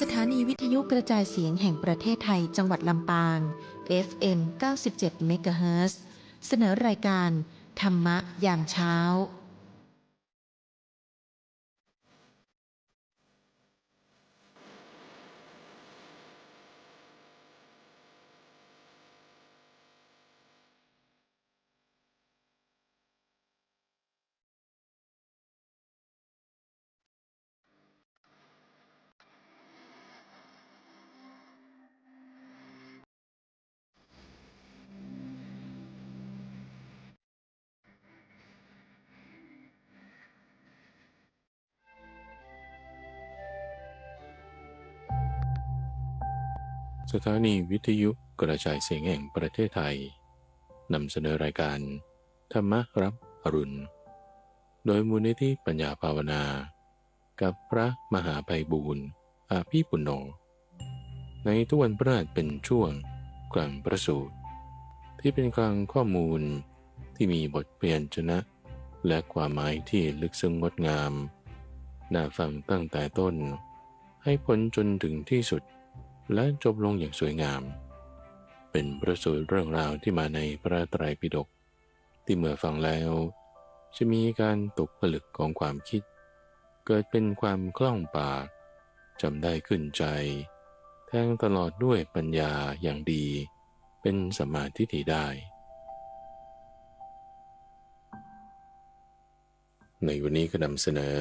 สถานีวิทยุกระจายเสียงแห่งประเทศไทยจังหวัดลำปาง FM 97 เมกะเฮิรตซ์เสนอรายการธรรมะยามเช้าสถานีวิทยุกระจายเสียงแห่งประเทศไทยนำเสนอรายการธรรมรับอรุณโดยมูลนิธิปัญญาภาวนากับพระมหาไพบูลย์อาภีปุณโญในทุกวันพฤหัสเป็นช่วงกลั่นประสูตรที่เป็นกลางข้อมูลที่มีบทเปลี่ยนชนะและความหมายที่ลึกซึ้งงดงามน่าฟังตั้งแต่ต้นให้พ้นจนถึงที่สุดและจบลงอย่างสวยงามเป็นประสูตรเรื่องราวที่มาในพระไตรปิฎกที่เมื่อฟังแล้วจะมีการตกผลึกของความคิดเกิดเป็นความคล่องปากจำได้ขึ้นใจแทงตลอดด้วยปัญญาอย่างดีเป็นสัมมาทิฏฐิได้ในวันนี้ก็นำเสนอ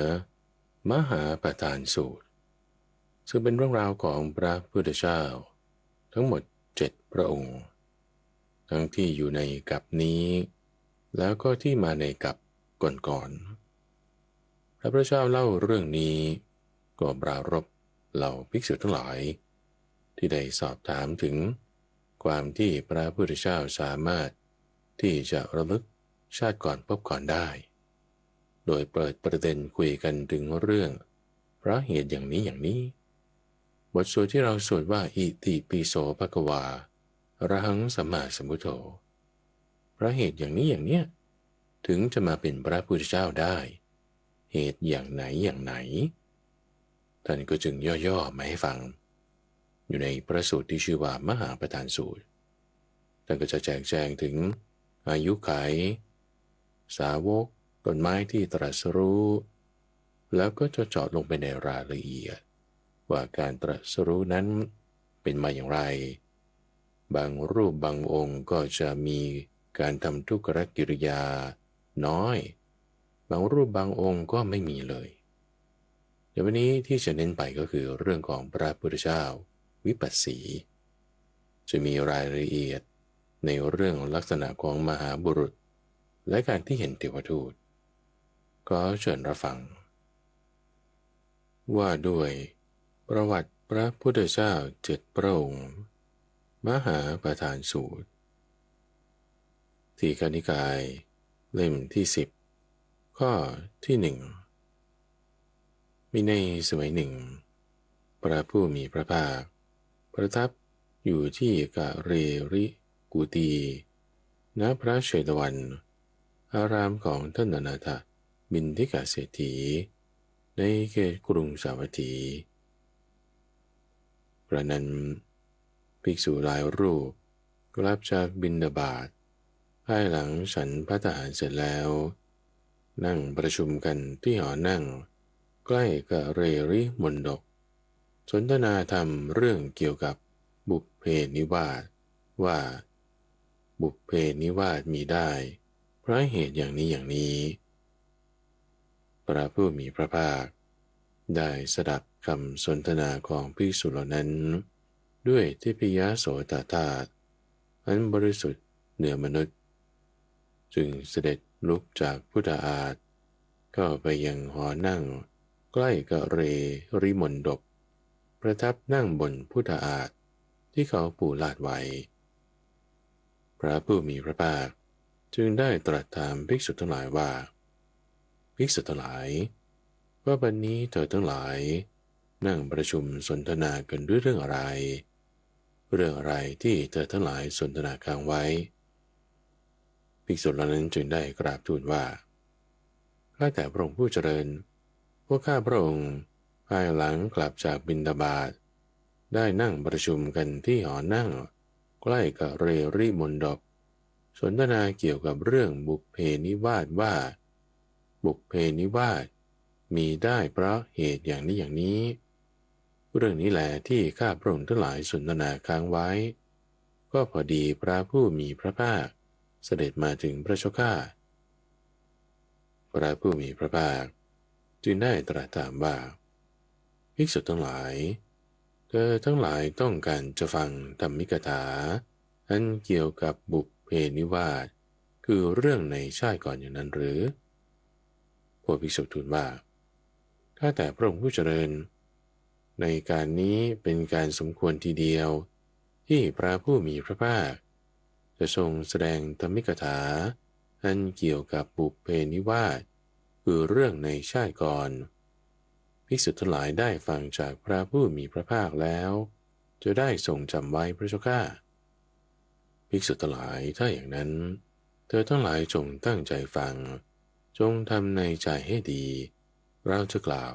มหาประธานสูตรซึ่งเป็นเรื่องราวของพระพุทธเจ้าทั้งหมด7พระองค์ทั้งที่อยู่ในกัปนี้แล้วก็ที่มาในกัปก่อนๆพระพุทธเจ้าเล่าเรื่องนี้ก็ปรารภเหล่าภิกษุทั้งหลายที่ได้สอบถามถึงความที่พระพุทธเจ้าสามารถที่จะระลึกชาติก่อนพบก่อนได้โดยเปิดประเด็นคุยกันถึงเรื่องเพราะเหตุอย่างนี้อย่างนี้บทสวดที่เราสวดว่าอิติปิโสภควาอรหังสัมมาสัมพุทโธเพราะเหตุอย่างนี้อย่างเนี้ยถึงจะมาเป็นพระพุทธเจ้าได้เหตุอย่างไหนอย่างไหนท่านก็จึงย่อๆมาให้ฟังอยู่ในพระสูตรที่ชื่อว่ามหาประธานสูตรท่านก็จะแจกแจงถึงอายุขัยสาวกต้นไม้ที่ตรัสรู้แล้วก็จะเจาะลงไปในรายละเอียดว่าการตรัสรู้นั้นเป็นมาอย่างไรบางรูปบางองค์ก็จะมีการทำทุกขกิริยาน้อยบางรูปบางองค์ก็ไม่มีเลยเดี๋ยววันนี้ที่จะเน้นไปก็คือเรื่องของพระพุทธเจ้าวิปัสสีจะมีรายละเอียดในเรื่องลักษณะของมหาบุรุษและการที่เห็นเทวทูตก็เชิญรับฟังว่าด้วยประวัติพระพุทธเจ้า7พระองค์มหาประธานสูตรทีฆนิกายเล่มที่10ข้อที่1มีในสมัยหนึ่งพระผู้มีพระภาคประทับอยู่ที่กะเรริกุตีณพระเชตวันอารามของท่านอนาถบิณฑิกเศรษฐีในเขตกรุงสาวัตถีพระนั้นภิกษุหลายรูปกลับจากบิณฑบาตภายหลังฉันภัตตาหารเสร็จแล้วนั่งประชุมกันที่หอนั่งใกล้กะเรริมณฑปสนทนาธรรมเรื่องเกี่ยวกับบุพเพนิวาสว่าบุพเพนิวาสมีได้เพราะเหตุอย่างนี้อย่างนี้พระผู้มีพระภาคได้สดับคำสนทนาของภิกษุเหล่านั้นด้วยทิพยโสตธาตุอันบริสุทธิ์เหนือมนุษย์จึงเสด็จลุกจากพุทธาฏเข้าไปยังหอนั่งใกล้กะเรริมณฑปประทับนั่งบนพุทธาฏที่เขาปูลาดไว้พระผู้มีพระภาคจึงได้ตรัสถามภิกษุทั้งหลายว่าภิกษุทั้งหลายว่าบัดนี้เธอทั้งหลายนั่งประชุมสนทนากันด้วยเรื่องอะไรที่เธอทั้งหลายสนทนาค้างไว้ภิกษุเหล่านั้นจึงได้กราบทูลว่าข้าแต่พระองค์ผู้เจริญพวกข้าพระองค์ภายหลังกลับจากบิณฑบาต ได้นั่งประชุมกันที่หอนั่งใกล้กับเรริมณฑปสนทนาเกี่ยวกับเรื่องบุพเพนิวาสว่า บุพเพนิวาสมีได้เพราะเหตุอย่างนี้อย่างนี้เรื่องนี้แหละที่ข้าพระองค์ทั้งหลายสนทนาค้างไว้ ก็พอดีพระผู้มีพระภาคเสด็จมาถึงพระเจ้าข้าพระผู้มีพระภาคจึงได้ตรัสถามว่าภิกษุทั้งหลายเธอทั้งหลายต้องการจะฟังธรรมิกถาอันเกี่ยวกับบุพเพนิวาสคือเรื่องในชาติก่อนอย่างนั้นหรือพวกภิกษุทูลว่าข้าแต่พระองค์ผู้เจริญในการนี้เป็นการสมควรทีเดียวที่พระผู้มีพระภาคจะทรงแสดงธรรมิกถาอันเกี่ยวกับบุพเพนิวาสคือเรื่องในชาติก่อนภิกษุทั้งหลายได้ฟังจากพระผู้มีพระภาคแล้วจะได้ทรงจำไว้พระเจ้าข้าภิกษุทั้งหลายถ้าอย่างนั้นเธอทั้งหลายจงตั้งใจฟังจงทำในใจให้ดีเราจะกล่าว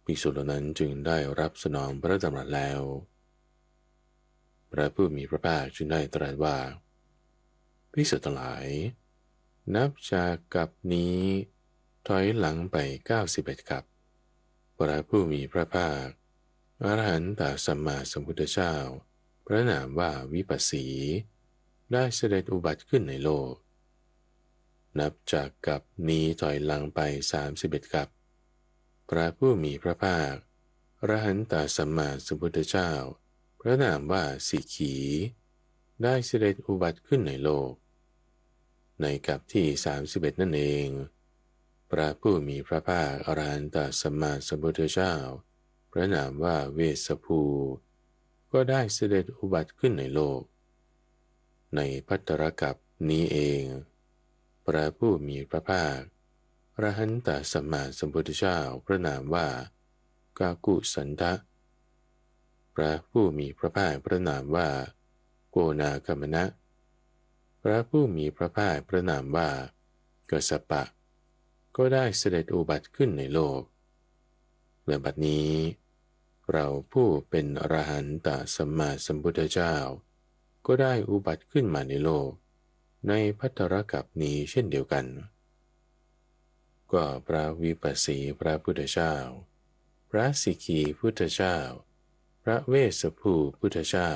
ภิกษุเหล่านั้นจึงได้รับสนองพระดำรัสแล้วพระผู้มีพระภาคจึงได้ตรัสว่าภิกษุทั้งหลายนับจากกับนี้ถอยหลังไป91กับพระผู้มีพระภาคอรหันตสัมมาสัมพุทธเจ้าพระนามว่าวิปัสสีได้เสด็จอุบัติขึ้นในโลกนับจากกับนี้ถอยหลังไป31กับพระผู้มีพระภาคอรหันตสัมมาสัมพุทธเจ้าพระนามว่าสีขีได้เสด็จอุบัติขึ้นในโลกในกับที่31นั่นเองพระผู้มีพระภาคอรหันตสัมมาสัมพุทธเจ้าพระนามว่าเวสสภูก็ได้เสด็จอุบัติขึ้นในโลกในภัตตรกัปนี้เองพระผู้มีพระภาคอรหันตสัมมาสัมพุทธเจ้าพระนามว่ากากุสันทะพระผู้มีพระภาคพระนามว่าโกนาคมนะพระผู้มีพระภาคพระนามว่ากัสสปะก็ได้เสด็จอุบัติขึ้นในโลกและบัดนี้เราผู้เป็นอรหันตสัมมาสัมพุทธเจ้าก็ได้อุบัติขึ้นมาในโลกในภัตตรกัปนี้เช่นเดียวกันก็พระวิปัสสีพระพุทธเจ้าพระสิกขีพุทธเจ้าพระเวสสภูพุทธเจ้า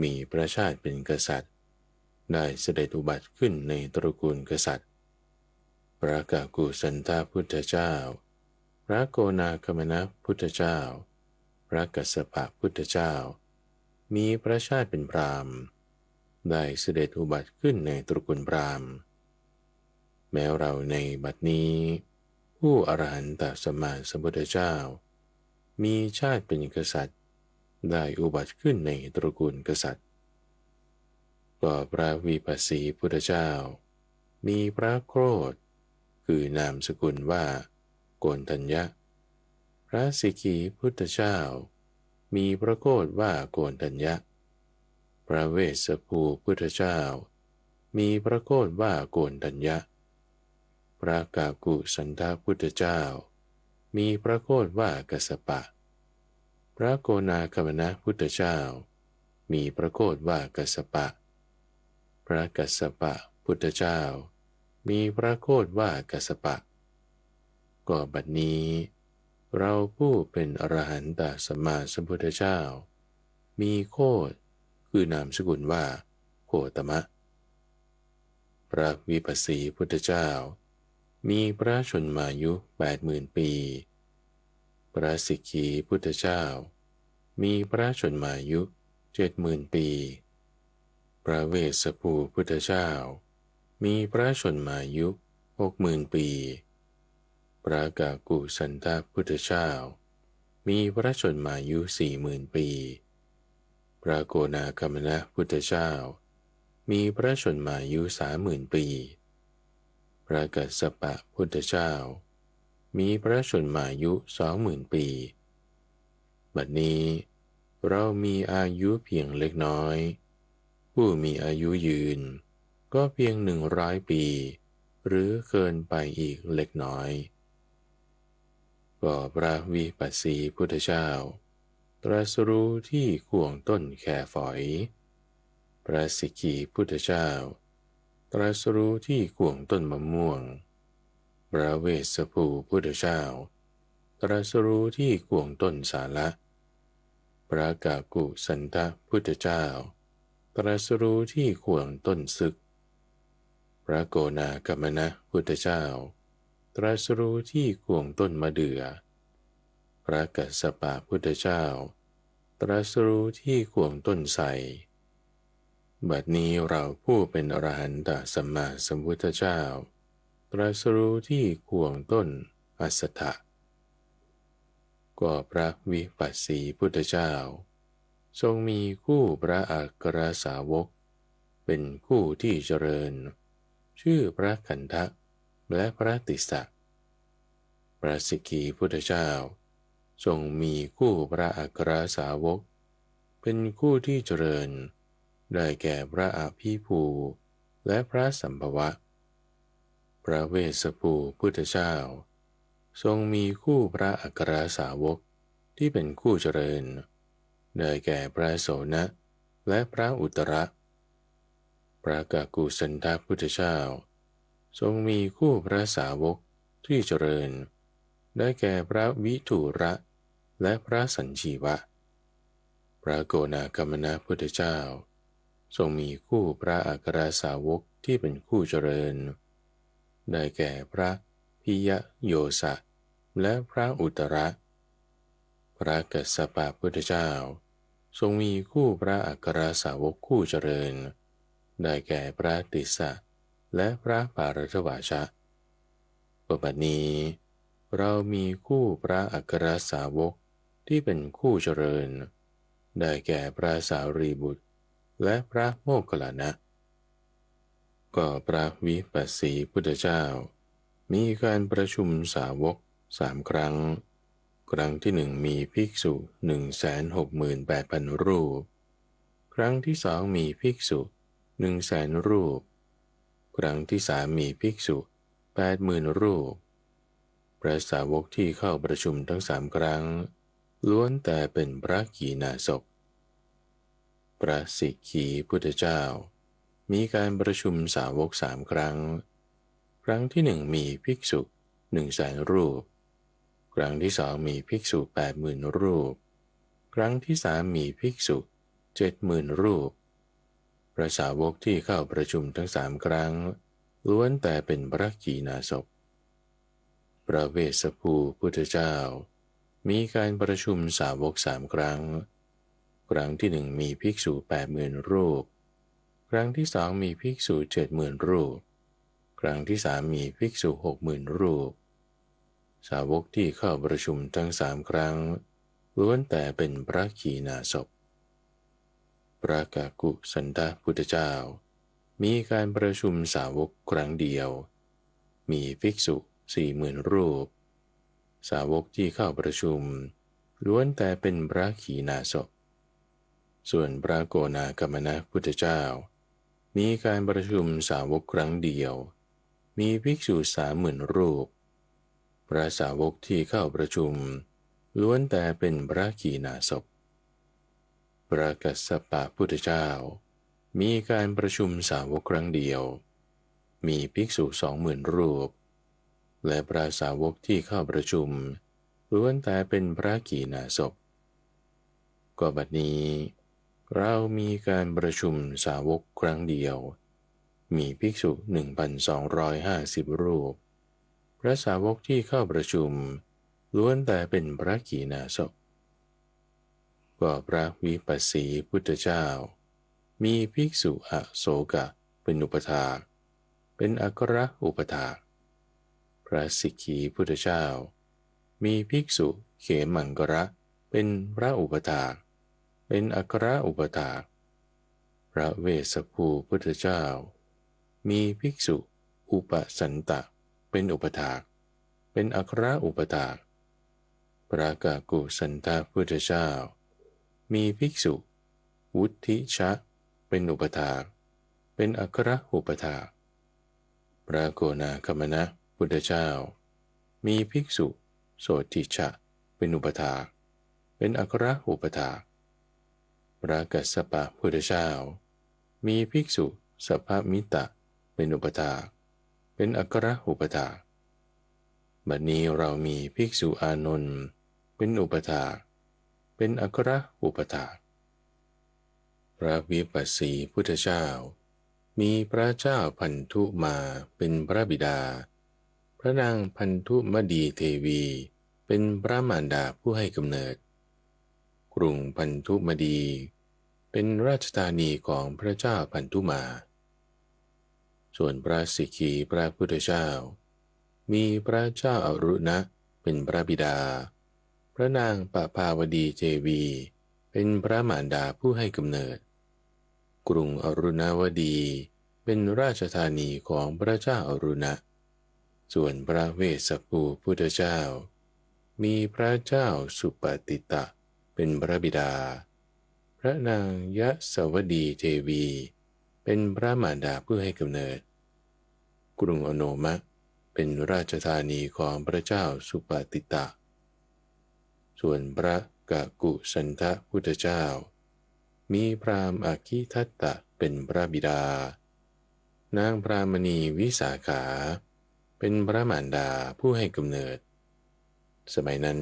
มีพระชาติเป็นกษัตริย์ได้เสด็จอุบัติขึ้นในตระกูลกษัตริย์พระกากุสันทพุทธเจ้าพระโกนาคมนะพุทธเจ้าพระกัสสปะพุทธเจ้ามีพระชาติเป็นพราหมณ์ได้เสด็จอุบัติขึ้นในตระกูลพราหมณ์แม้เราในบัดนี้ผู้อรหันตสัมมาสัมพุทธเจ้ามีชาติเป็นกษัตริย์ได้อุบัติขึ้นในตระกูลกษัตริย์ก็พระวิปัสสีพุทธเจ้ามีพระโคตคือนามสกุลว่าโกณฑัญญะพระสิกขีพุทธเจ้ามีพระโคตว่าโกณฑัญญะพระเวสสภูพุทธเจ้ามีพระโคตว่าโกณฑัญญะพระกากุสันทพุทธเจ้ามีพระโคตว่ากัสสปะพระโกนาคมนะพุทธเจ้ามีพระโคตว่ากัสสปะพระกัสสปะพุทธเจ้ามีพระโคตว่ากัสสปะก็บัดนี้เราผู้เป็นอรหันตสัมมาสัมพุทธเจ้ามีโคตคือนามสกุลว่าโคตมะพระวิปัสสีพุทธเจ้ามีพระชนมายุ80,000 ปีพระสิกขีพุทธเจ้ามีพระชนมายุ70,000 ปีพระเวสสภูพุทธเจ้ามีพระชนมายุ60,000 ปีพระกากุสันทพุทธเจ้ามีพระชนมายุ40,000 ปีพระโกนาคมนะพุทธเจ้ามีพระชนมายุ30,000 ปีพระกัสสปะพุทธเจ้ามีพระชนมายุ20,000 ปีบัดนี้เรามีอายุเพียงเล็กน้อยผู้มีอายุยืนก็เพียง100 ปีหรือเกินไปอีกเล็กน้อยก็พระวิปัสสีพุทธเจ้าต รัสรู้ที่ข่วงต้นแคฝอยพระสิกขีพุทธเจ้าตรัสรู้ที่ข่วงต้นมะม่วงพระเวสสภูพุทธเจ้าตรัสรู้ที่ข่วงต้นสาละพระกากุสันทพุทธเจ้าตรัสรู้ที่ข่วงต้นสึกพระโกนากัมมนะพุทธเจ้าตรัสรู้ที่ข่วงต้นมะเดื่อพระกัสสปะพุทธเจ้าตรัสรู้ที่ข่วงต้นไทรบัดนี้เราผู้เป็นอรหันตสัมมาสัมพุทธเจ้าตรัสรู้ที่ข่วงต้นอัสสทะก็พระวิปัสสีพุทธเจ้าทรงมีคู่พระอัครสาวกเป็นคู่ที่เจริญชื่อพระคันธะและพระติสสะพระสิกขีพุทธเจ้าทรงมีคู่พระอัครสาวกเป็นคู่ที่เจริญได้แก่พระอภิภูและพระสัมภวะพระเวสสภูพุทธเจ้าทรงมีคู่พระอัครสาวกที่เป็นคู่เจริญได้แก่พระโสนะและพระอุตระพระกากุสันทพุทธเจ้าทรงมีคู่พระสาวกที่เจริญได้แก่พระวิถุระและพระสัญชีวะพระโกนากัมมนะพุทธเจ้าทรงมีคู่พระอัครสาวกที่เป็นคู่เจริญได้แก่พระพิยโยสะและพระอุตระพระกัสสปะพุทธเจ้าทรงมีคู่พระอัครสาวกคู่เจริญได้แก่พระติสสะและพระปารถวาชะบัดนี้เรามีคู่พระอัครสาวกที่เป็นคู่เจริญได้แก่พระสารีบุตรและพระโมคคัลลานะก็พระวิปัสสีพุทธเจ้ามีการประชุมสาวก3 ครั้งครั้งที่ 1มีภิกษุ 168,000 รูปครั้งที่ 2มีภิกษุ 100,000 รูปครั้งที่ 3มีภิกษุ 80,000 รูปพระสาวกที่เข้าประชุมทั้ง3 ครั้งล้วนแต่เป็นพระขีณาสพพระสิกขีพุทธเจ้ามีการประชุมสาวก3 ครั้งครั้งที่ 1มีภิกษุ 100,000 รูปครั้งที่ 2มีภิกษุ 80,000 รูปครั้งที่ 3มีภิกษุ 70,000 รูปพระสาวกที่เข้าประชุมทั้ง3 ครั้งล้วนแต่เป็นพระขีณาสพพระเวสสภูพุทธเจ้ามีการประชุมสาวก3 ครั้งครั้งที่ 1มีภิกษุ 80,000 รูปครั้งที่ 2มีภิกษุ 70,000 รูปครั้งที่ 3มีภิกษุ 60,000 รูปสาวกที่เข้าประชุมทั้ง3 ครั้งล้วนแต่เป็นพระขีณาสพพระกากุสันทพุทธเจ้ามีการประชุมสาวกครั้งเดียวมีภิกษุ 40,000 รูปสาวกที่เข้าประชุมล้วนแต่เป็นพระขีณาสพส่วนพระโกนากัมมนะพุทธเจ้ามีการประชุมสาวกครั้งเดียวมีภิกษุ 30,000 รูปพระสาวกที่เข้าประชุมล้วนแต่เป็นพระขีณาสพพระกัสสปะพุทธเจ้ามีการประชุมสาวกครั้งเดียวมีภิกษุ 20,000 รูปและพระสาวกที่เข้าประชุมล้วนแต่เป็นพระขีณาสพก็บัดนี้เรามีการประชุมสาวกครั้งเดียวมีภิกษุ 1,250 รูปพระสาวกที่เข้าประชุมล้วนแต่เป็นพระขีณาสพก็พระวิปัสสีพุทธเจ้ามีภิกษุอโศกะเป็นอุปถากเป็นอัครอุปถากพระสิกขีพุทธเจ้ามีภิกษุเขมังกระเป็นพระอุปถากเป็นอัครอุปถากพระเวสสภูพุทธเจ้ามีภิกษุอุปสันตะเป็นอุปถากเป็นอัครอุปถากพระกากุสันทพุทธเจ้ามีภิกษุวุฒิชะเป็นอุปถากเป็นอัครอุปถากพระโกนาคัมมนะพุทธเจ้ามีภิกษุโสติชะเป็นอุปถาก เป็นอัครอุปถากพระกัสสปะพุทธเจ้ามีภิกษุสัพพมิตรเป็นอุปถากเป็นอัครอุปถากบัดนี้เรามีภิกษุอานนท์เป็นอุปถากเป็นอัครอุปถากพระวิปัสสีพุทธเจ้ามีพระเจ้าพันธุมาเป็นพระบิดาพระนางพันธุมดีเทวีเป็นพระมารดาผู้ให้กำเนิดกรุงพันธุมดีเป็นราชธานีของพระเจ้าพันธุมาส่วนพระสิกขีพระพุทธเจ้ามีพระเจ้าอรุณะเป็นพระบิดาพระนางปภาวดีเทวีเป็นพระมารดาผู้ให้กำเนิดกรุงอรุณาวดีเป็นราชธานีของพระเจ้าอรุณะส่วนพระเวสสัภูพุทธเจ้ามีพระเจ้าสุปฏิตะเป็นพระบิดาพระนางยสวดีเทวีเป็นพระมารดาผู้ให้กำเนิดกรุงอโนมะเป็นราชธานีของพระเจ้าสุปฏิตะส่วนพระกกุสันทะพุทธเจ้ามีพราหมณ์อคิทัตตะเป็นพระบิดานางพรามณีวิสาขาเป็นพระมารดาผู้ให้กำเนิดสมัยนั้น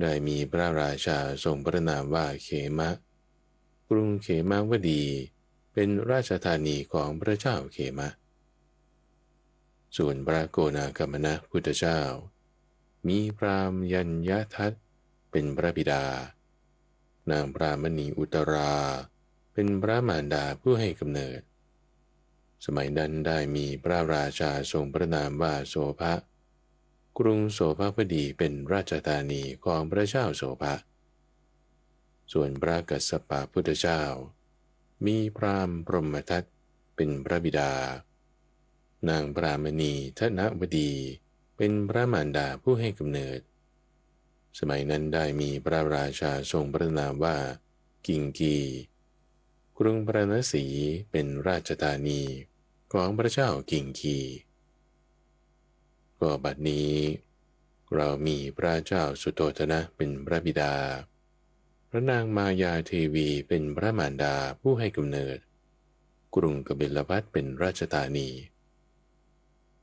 ได้มีพระราชาทรงพระนามว่าเขมะกรุงเขมาวดีเป็นราชธานีของพระเจ้าเขมะส่วนพระโกนาคัมมนะพุทธเจ้ามีพราหมณ์ยัญญทัตเป็นพระบิดานางพรามณีอุตราเป็นพระมารดาผู้ให้กำเนิดสมัยนั้นได้มีพระราชาทรงพระนามว่าโสภะกรุงโสภพดีเป็นราชธานีของพระเจ้าโสภะส่วนพระกัสสปะพุทธเจ้ามีพราหมณ์พรหมทัตเป็นพระบิดานางพรามณีธนวดีเป็นพระมารดาผู้ให้กำเนิดสมัยนั้นได้มีพระราชาทรงพระนามว่ากิงกีกรุงพาราณสีเป็นราชธานีของพระเจ้ากิงกีก็บัดนี้เรามีพระเจ้าสุโธทนะเป็นพระบิดาพระนางมายาเทวีเป็นพระมารดาผู้ให้กำเนิดกรุงกบิลพัสเป็นราชธานี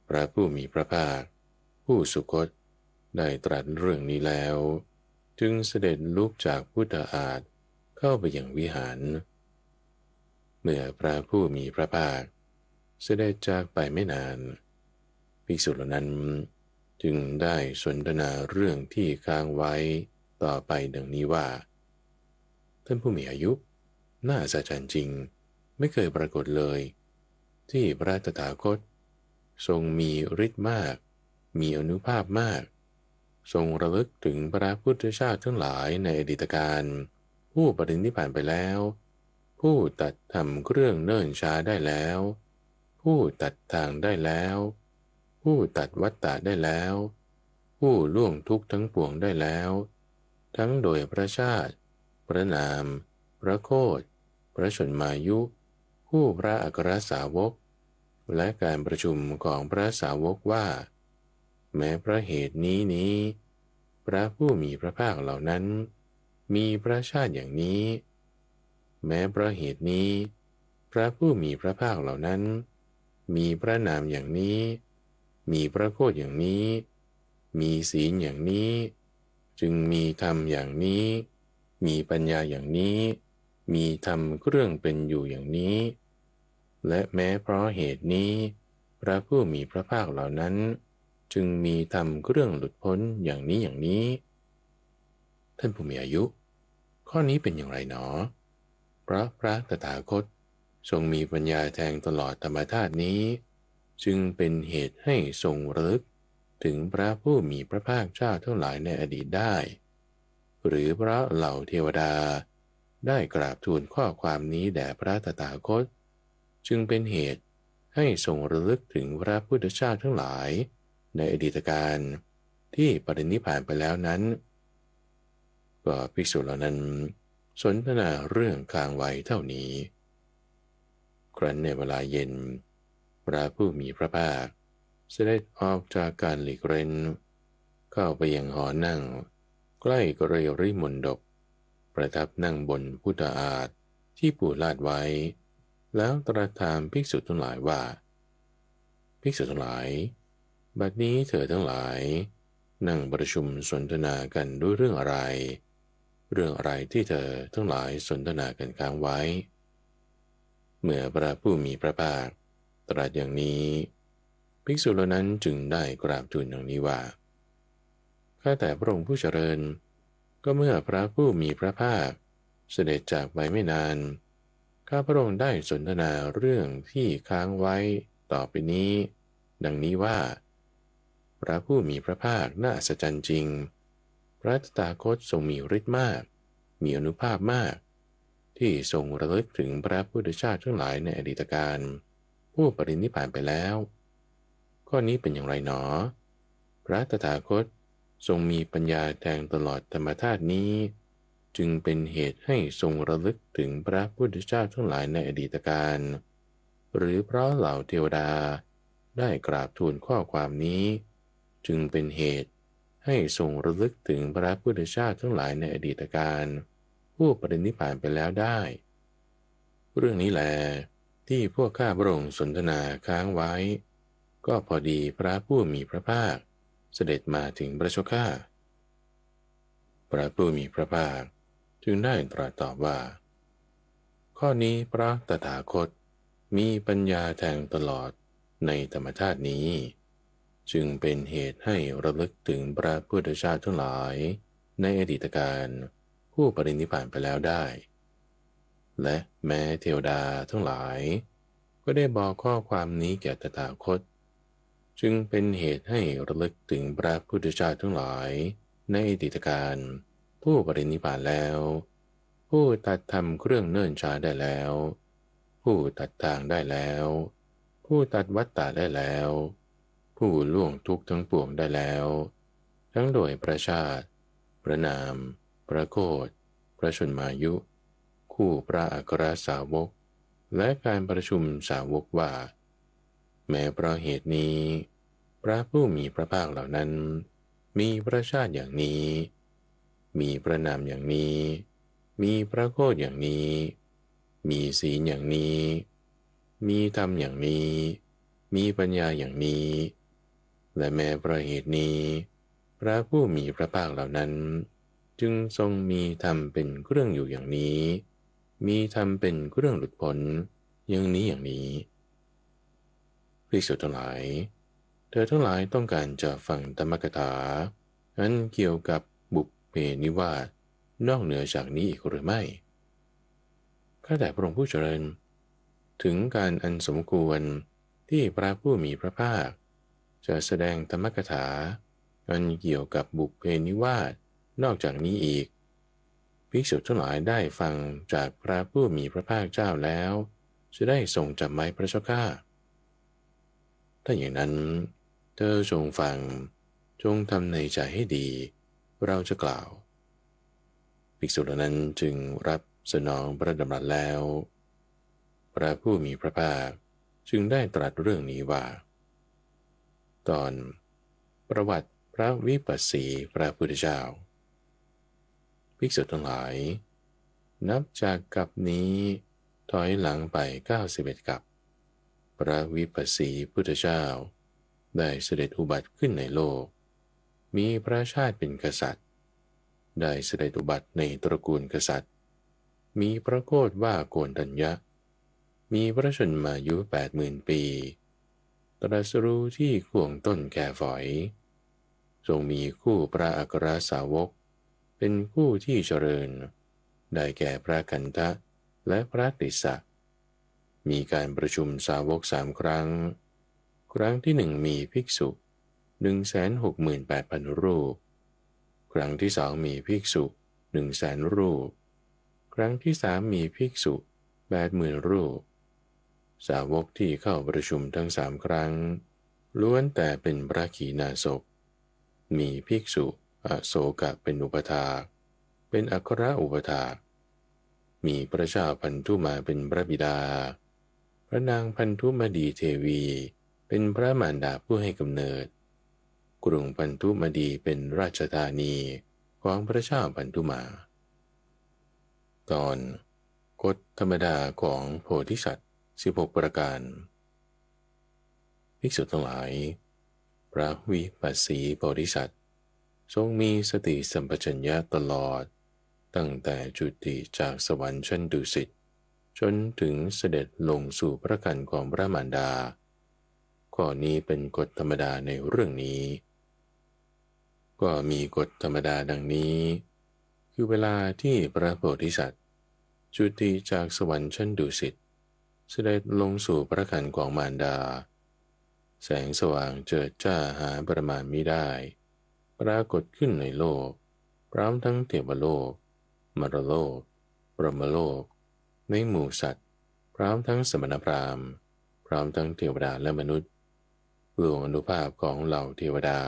พระผู้มีพระภาคผู้สุคตได้ตรัสเรื่องนี้แล้วจึงเสด็จลุกจากพุทธอาฏเข้าไปยังวิหารเมื่อพระผู้มีพระภาคเสด็จจากไปไม่นานภิกษุเหล่านั้นจึงได้สนทนาเรื่องที่ค้างไว้ต่อไปดังนี้ว่าท่านผู้มีอายุน่าอัศจรรย์จริงไม่เคยปรากฏเลยที่พระตถาคตทรงมีฤทธิ์มากมีอานุภาพมากทรงระลึกถึงพระพุทธเจ้าทั้งหลายในอดีตการผู้ปรินิพพานไปแล้วผู้ตัดทำเครื่องเนิ่นช้าได้แล้วผู้ตัดทางได้แล้วผู้ตัดวัฏฏะได้แล้วผู้ล่วงทุกข์ทั้งปวงได้แล้วทั้งโดยพระชาติพระนามพระโคดพระชนมายุผู้พระอัครสาวกและการประชุมของพระสาวกว่าแม้เพราะเหตุนี้พระผู้มีพระภาคเหล่านั้นมีพระชาติอย่างนี้แม้เพราะเหตุนี้พระผู้มีพระภาคเหล่านั้นมีพระนามอย่างนี้มีพระโคดอย่างนี้มีศีลอย่างนี้จึงมีธรรมอย่างนี้มีปัญญาอย่างนี้มีธรรมเครื่องเป็นอยู่อย่างนี้และแม้เพราะเหตุนี้พระผู้มีพระภาคเหล่านั้นจึงมีธรรมเครื่องหลุดพ้นอย่างนี้อย่างนี้ท่านผู้มีอายุข้อนี้เป็นอย่างไรหนอเพราะพระตถาคตทรงมีปัญญาแทงตลอดธรรมธาตุนี้จึงเป็นเหตุให้ทรงระลึกถึงพระผู้มีพระภาคเจ้าทั้งหลายในอดีตได้หรือเพราะเหล่าเทวดาได้กราบทูลข้อความนี้แด่พระตถาคตจึงเป็นเหตุให้ทรงระลึกถึงพระพุทธเจ้าทั้งหลายในอดีตการที่ปรินิพพานไปแล้วนั้นก็ภิกษุเหล่านั้นสนทนาเรื่องค้างไว้เท่านี้ครั้นในเวลาเย็นพระผู้มีพระภาคเสด็จออกจากการหลีกเร้นเข้าไปยังหอนั่ง ใกล้กระริมณฑปประทับนั่งบนพุทธอาฏที่ปูลาดไว้ แล้วตรัสถามภิกษุทั้งหลายว่าภิกษุทั้งหลายบัดนี้เธอทั้งหลายนั่งประชุมสนทนากันด้วยเรื่องอะไร เรื่องอะไรที่เธอทั้งหลายสนทนากันค้างไว้เมื่อพระผู้มีพระภาคตรัสอย่างนี้ภิกษุเหล่านั้นจึงได้กราบทูลอย่างนี้ว่าข้าแต่พระองค์ผู้เจริญก็เมื่อพระผู้มีพระภาคเสด็จจากไปไม่นานข้าพระองค์ได้สนทนาเรื่องที่ค้างไว้ต่อไปนี้ดังนี้ว่าพระผู้มีพระภาคน่าอัศจรรย์จริงพระตถาคตทรงมีฤทธิ์มากมีอานุภาพมากที่ทรงระลึกถึงพระพุทธเจ้าทั้งหลายในอดีตการผู้ปรินิพพานไปแล้วข้อนี้เป็นอย่างไรหนอพระตถาคตทรงมีปัญญาแทงตลอดธรรมธาตุนี้จึงเป็นเหตุให้ทรงระลึกถึงพระพุทธเจ้าทั้งหลายในอดีตการหรือเพราะเหล่าเทวดาได้กราบทูลข้อความนี้จึงเป็นเหตุให้ทรงระลึกถึงพระพุทธเจ้าทั้งหลายในอดีตการผู้ปรินิพพานไปแล้วได้เรื่องนี้แหละที่พวกข้าพระองค์สนทนาค้างไว้ก็พอดีพระผู้มีพระภาคเสด็จมาถึงพระเจ้าข้าพระผู้มีพระภาคจึงได้ตรัสตอบว่าข้อนี้พระตถาคตมีปัญญาแทงตลอดในธรรมชาตินี้จึงเป็นเหตุให้ระลึกถึงพระพุทธเจ้าทั้งหลายในอดีตการผู้ปรินิพพานไปแล้วได้และแม้เทวดาทั้งหลายก็ได้บอกข้อความนี้แก่ตถาคตจึงเป็นเหตุให้ระลึกถึงพระพุทธเจ้าทั้งหลายในอดีตการผู้ปรินิพพานแล้วผู้ตัดทำเครื่องเนิ่นช้าได้แล้วผู้ตัดทางได้แล้วผู้ตัดวัฏฏะได้แล้วผู้ล่วงทุกข์ทั้งปวงได้แล้วทั้งโดยพระชาติพระนามพระโคดพระชนมายุคู่พระอัครสาวกและการประชุมสาวกว่าแม้เพราะเหตุนี้พระผู้มีพระภาคเหล่านั้นมีพระชาติอย่างนี้มีพระนามอย่างนี้มีพระโคดอย่างนี้มีศีลอย่างนี้มีธรรมอย่างนี้มีปัญญาอย่างนี้และแม้เพราะเหตุนี้พระผู้มีพระภาคเหล่านั้นจึงทรงมีธรรมเป็นเครื่องอยู่อย่างนี้มีธรรมเป็นเครื่องหลุดพ้นอย่างนี้อย่างนี้ภิกษุทั้งหลายเธอทั้งหลายต้องการจะฟังธรรมกถาอันเกี่ยวกับบุพเพนิวาสนอกเหนือจากนี้อีกหรือไม่ข้าแต่พระองค์ผู้เจริญถึงการอันสมควรที่พระผู้มีพระภาคจะแสดงธรรมกถาอันเกี่ยวกับบุพเพนิวาสนอกจากนี้อีกภิกษุทั้งหลายได้ฟังจากพระผู้มีพระภาคเจ้าแล้วจะได้ทรงจำไว้พระเจ้าข้าถ้าอย่างนั้นเธอจงฟังจงทำในใจให้ดีเราจะกล่าวภิกษุเหล่านั้นจึงรับสนองพระดำรัสแล้วพระผู้มีพระภาคจึงได้ตรัสเรื่องนี้ว่าตอนประวัติพระวิปัสสีพระพุทธเจ้าภิกษุทั้งหลายนับจากกัปนี้ถอยหลังไป91กัปพระวิปัสสีพุทธเจ้าได้เสด็จอุบัติขึ้นในโลกมีพระชาติเป็นกษัตริย์ได้เสด็จอุบัติในตระกูลกษัตริย์มีพระโคดว่าโกณฑัญญะมีพระชนมายุ80,000 ปีตรัสรู้ที่ข่วงต้นแก่ฝอยทรงมีคู่พระอัครสาวกเป็นคู่ที่เจริญได้แก่พระกันทะและพระติสสะมีการประชุมสาวก3 ครั้งครั้งที่1มีภิกษุ 168,000 รูปครั้งที่2มีภิกษุ 100,000 รูปครั้งที่3มีภิกษุ 80,000 รูปสาวกที่เข้าประชุมทั้ง3 ครั้งล้วนแต่เป็นพระขีณาสพมีภิกษุอโศกะเป็นอุปถากเป็นอัครอุปถากมีพระเจ้าพันธุมาเป็นพระบิดาพระนางพันธุมดีเทวีเป็นพระมารดาผู้ให้กำเนิดกรุงพันธุมดีเป็นราชธานีข ของพระเจ้าพันธุมาตอนกฎธรรมดาของโพธิสัตว์16ประการภิกษุทั้งหลายพระวิปัสสีโพธิสัตว์ทรงมีสติสัมปชัญญะตลอดตั้งแต่จุติจากสวรรค์ชั้นดุสิตจนถึงเสด็จลงสู่พระกันของพระมารดาข้อนี้เป็นกฎธรรมดาในเรื่องนี้ก็มีกฎธรรมดาดังนี้คือเวลาที่พระโพธิสัตว์จุติจากสวรรค์ชั้นดุสิตเสด็จลงสู่พระกันของมารดาแสงสว่างเจิดจ้าหาประมาณมิได้ปรากฏขึ้นในโลกพร้อมทั้งเทวโลกมรโลกพรหมโลกในหมู่สัตว์พร้อมทั้งสมณพราหมณ์พร้อมทั้งเทวดาและมนุษย์ดวงอนุภาพของเหล่าเทวดา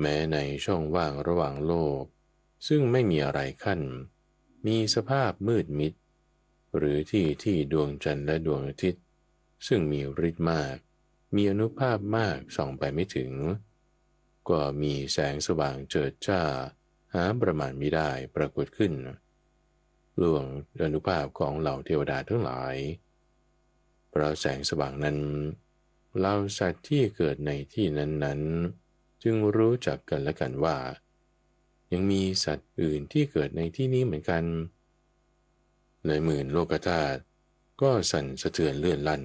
แม้ในช่องว่างระหว่างโลกซึ่งไม่มีอะไรขั้นมีสภาพมืดมิดหรือที่ดวงจันทร์และดวงอาทิตย์ซึ่งมีฤทธิ์มากมีอนุภาพมากส่องไปไม่ถึงก็มีแสงสว่างเจิดจ้าหาประมาณมิได้ปรากฏขึ้นลวงอนุภาพของเหล่าเทวดาทั้งหลายเพราะแสงสว่างนั้นเหล่าสัตว์ที่เกิดในที่นั้นๆจึงรู้จักกันและกันว่ายังมีสัตว์อื่นที่เกิดในที่นี้เหมือนกันในหมื่นโลกธาตุก็สั่นสะเทือนเลื่อนลั่น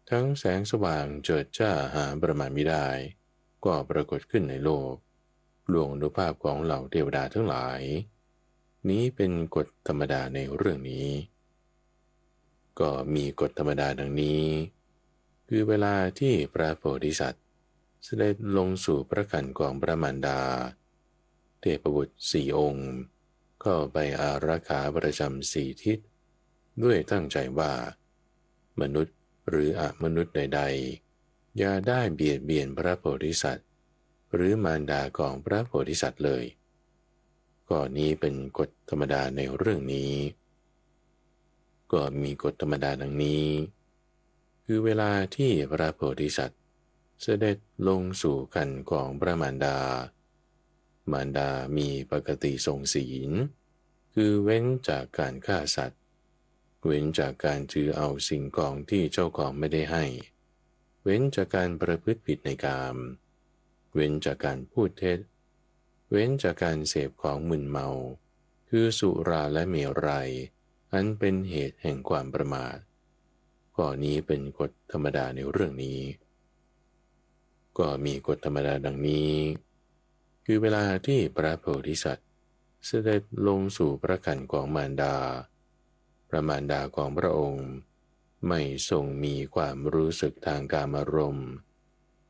ทั้งแสงสว่างเจิดจ้าหาประมาณมิได้ก็ปรากฏขึ้นในโลกดวงอนุภาพของเหล่าเทวดาทั้งหลายนี้เป็นกฎธรรมดาในเรื่องนี้ก็มีกฎธรรมดาดังนี้คือเวลาที่พระโพธิสัตว์เสด็จลงสู่พระคันของพระมารดาเทพบุตร4 องค์ก็ไปอารักขาประจำ4 ทิศด้วยตั้งใจว่ามนุษย์หรืออมนุษย์ใดๆอย่าได้เบียดเบียนพระโพธิสัตว์หรือมารดาของพระโพธิสัตว์เลยก็นี้เป็นกฎธรรมดาในเรื่องนี้ก็มีกฎธรรมดาดังนี้คือเวลาที่พระโพธิสัตว์เสด็จลงสู่คันของพระมารดามารดามีปกติทรงศีลคือเว้นจากการฆ่าสัตว์เว้นจากการถือเอาสิ่งของที่เจ้าของไม่ได้ให้เว้นจากการประพฤติผิดในกามเว้นจากการพูดเท็จเว้นจากการเสพของมึนเมาคือสุราและเมรัยอันเป็นเหตุแห่งความประมาทข้อนี้เป็นกฎธรรมดาในเรื่องนี้ก็มีกฎธรรมดาดังนี้คือเวลาที่พระโพธิสัตว์เสด็จลงสู่พระคันของมารดาพระมารดาของพระองค์ไม่ทรงมีความรู้สึกทางกามารมณ์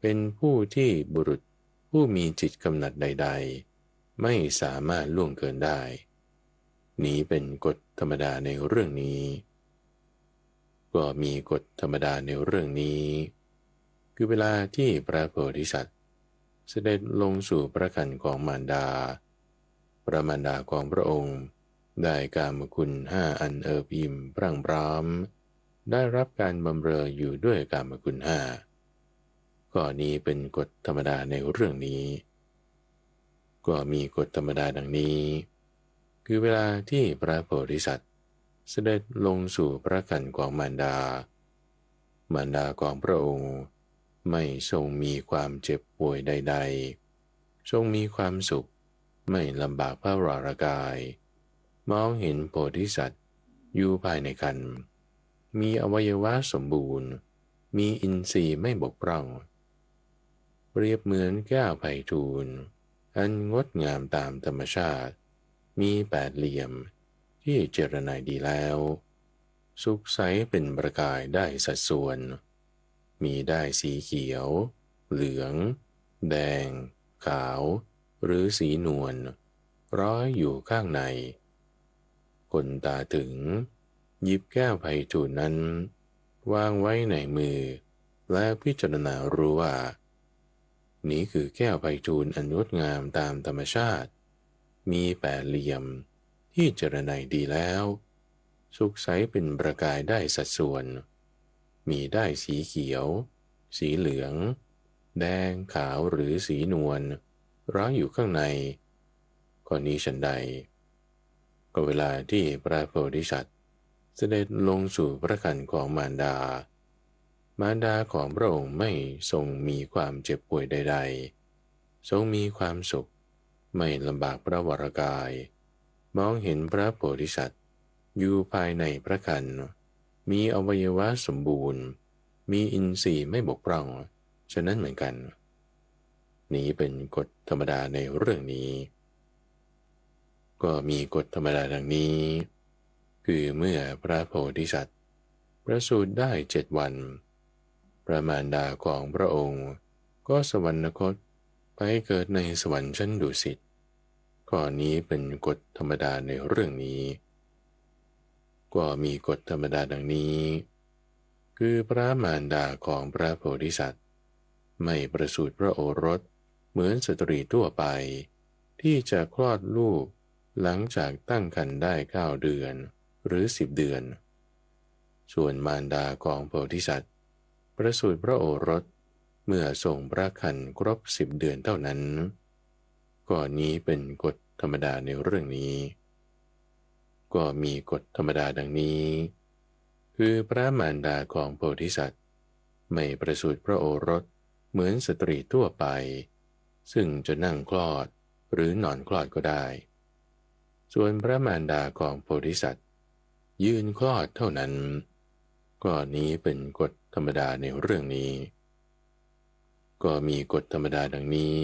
เป็นผู้ที่บุรุษผู้มีจิตกำหนัดใดๆไม่สามารถล่วงเกินได้นี้เป็นกฎธรรมดาในเรื่องนี้ก็มีกฎธรรมดาในเรื่องนี้คือเวลาที่พระโพธิสัตว์เสด็จลงสู่พระคันของมารดาพระมารดาของพระองค์ได้กามคุณ5อันเอิบอิ่มพรั่งพร้อมได้รับการบำเรออยู่ด้วยกามคุณ5ข้อนี้เป็นกฎธรรมดาในเรื่องนี้ก็มีกฎธรรมดาดังนี้คือเวลาที่พระโพธิสัตว์เสด็จลงสู่พระคันของมารดามารดาของพระองค์ไม่ทรงมีความเจ็บป่วยใดๆทรงมีความสุขไม่ลำบากพระวรากายมองเห็นโพธิสัตว์อยู่ภายในครรภ์มีอวัยวะสมบูรณ์มีอินทรีย์ไม่บกพร่องเปรียบเหมือนแก้วไพฑูรย์อันงดงามตามธรรมชาติมี8 เหลี่ยมที่เจรไนดีแล้วสุขใสเป็นประกายได้สัดส่วนมีได้สีเขียวเหลืองแดงขาวหรือสีนวลร้อยอยู่ข้างในคนตาถึงหยิบแก้วไพฑูรย์นั้นวางไว้ในมือและพิจารณารู้ว่านี้คือแก้วไพฑูรย์อันงดงามตามธรรมชาติมี8 เหลี่ยมที่เจรไนดีแล้วสุขใสเป็นประกายได้สัดส่วนมีได้สีเขียวสีเหลืองแดงขาวหรือสีนวลร้อยอยู่ข้างใน ก่อนนี้ฉันใดก็เวลาที่พระโพธิสัตว์เสด็จลงสู่พระครรภ์ของมารดามารดาของพระองค์ไม่ทรงมีความเจ็บป่วยใดๆทรงมีความสุขไม่ลำบากพระวรกายมองเห็นพระโพธิสัตว์อยู่ภายในพระครรภ์มีอวัยวะสมบูรณ์มีอินทรีย์ไม่บกพร่องฉะนั้นเหมือนกันนี้เป็นกฎธรรมดาในเรื่องนี้ก็มีกฎธรรมดาดังนี้คือเมื่อพระโพธิสัตว์ประสูติได้7 วันพระมารดาของพระองค์ก็สวรรคตไปเกิดในสวรรค์ชั้นดุสิตข้อนี้เป็นกฎธรรมดาในเรื่องนี้ก็มีกฎธรรมดาดังนี้คือพระมารดาของพระโพธิสัตว์ไม่ประสูติพระโอรสเหมือนสตรีทั่วไปที่จะคลอดลูกหลังจากตั้งครรภ์ได้9 เดือนหรือ10 เดือนส่วนมารดาของโพธิสัตว์ประสูติพระโอรสเมื่อทรงพระครรภ์ครบ10 เดือนเท่านั้นก็นี้เป็นกฎธรรมดาในเรื่องนี้ก็มีกฎธรรมดาดังนี้คือพระมารดาของโพธิสัตว์ไม่ประสูติพระโอรสเหมือนสตรีทั่วไปซึ่งจะนั่งคลอดหรือนอนคลอดก็ได้ส่วนพระมารดาของโพธิสัตว์ยืนคลอดเท่านั้นก็นี้เป็นกฎธรรมดาในเรื่องนี้ก็มีกฎธรรมดาดังนี้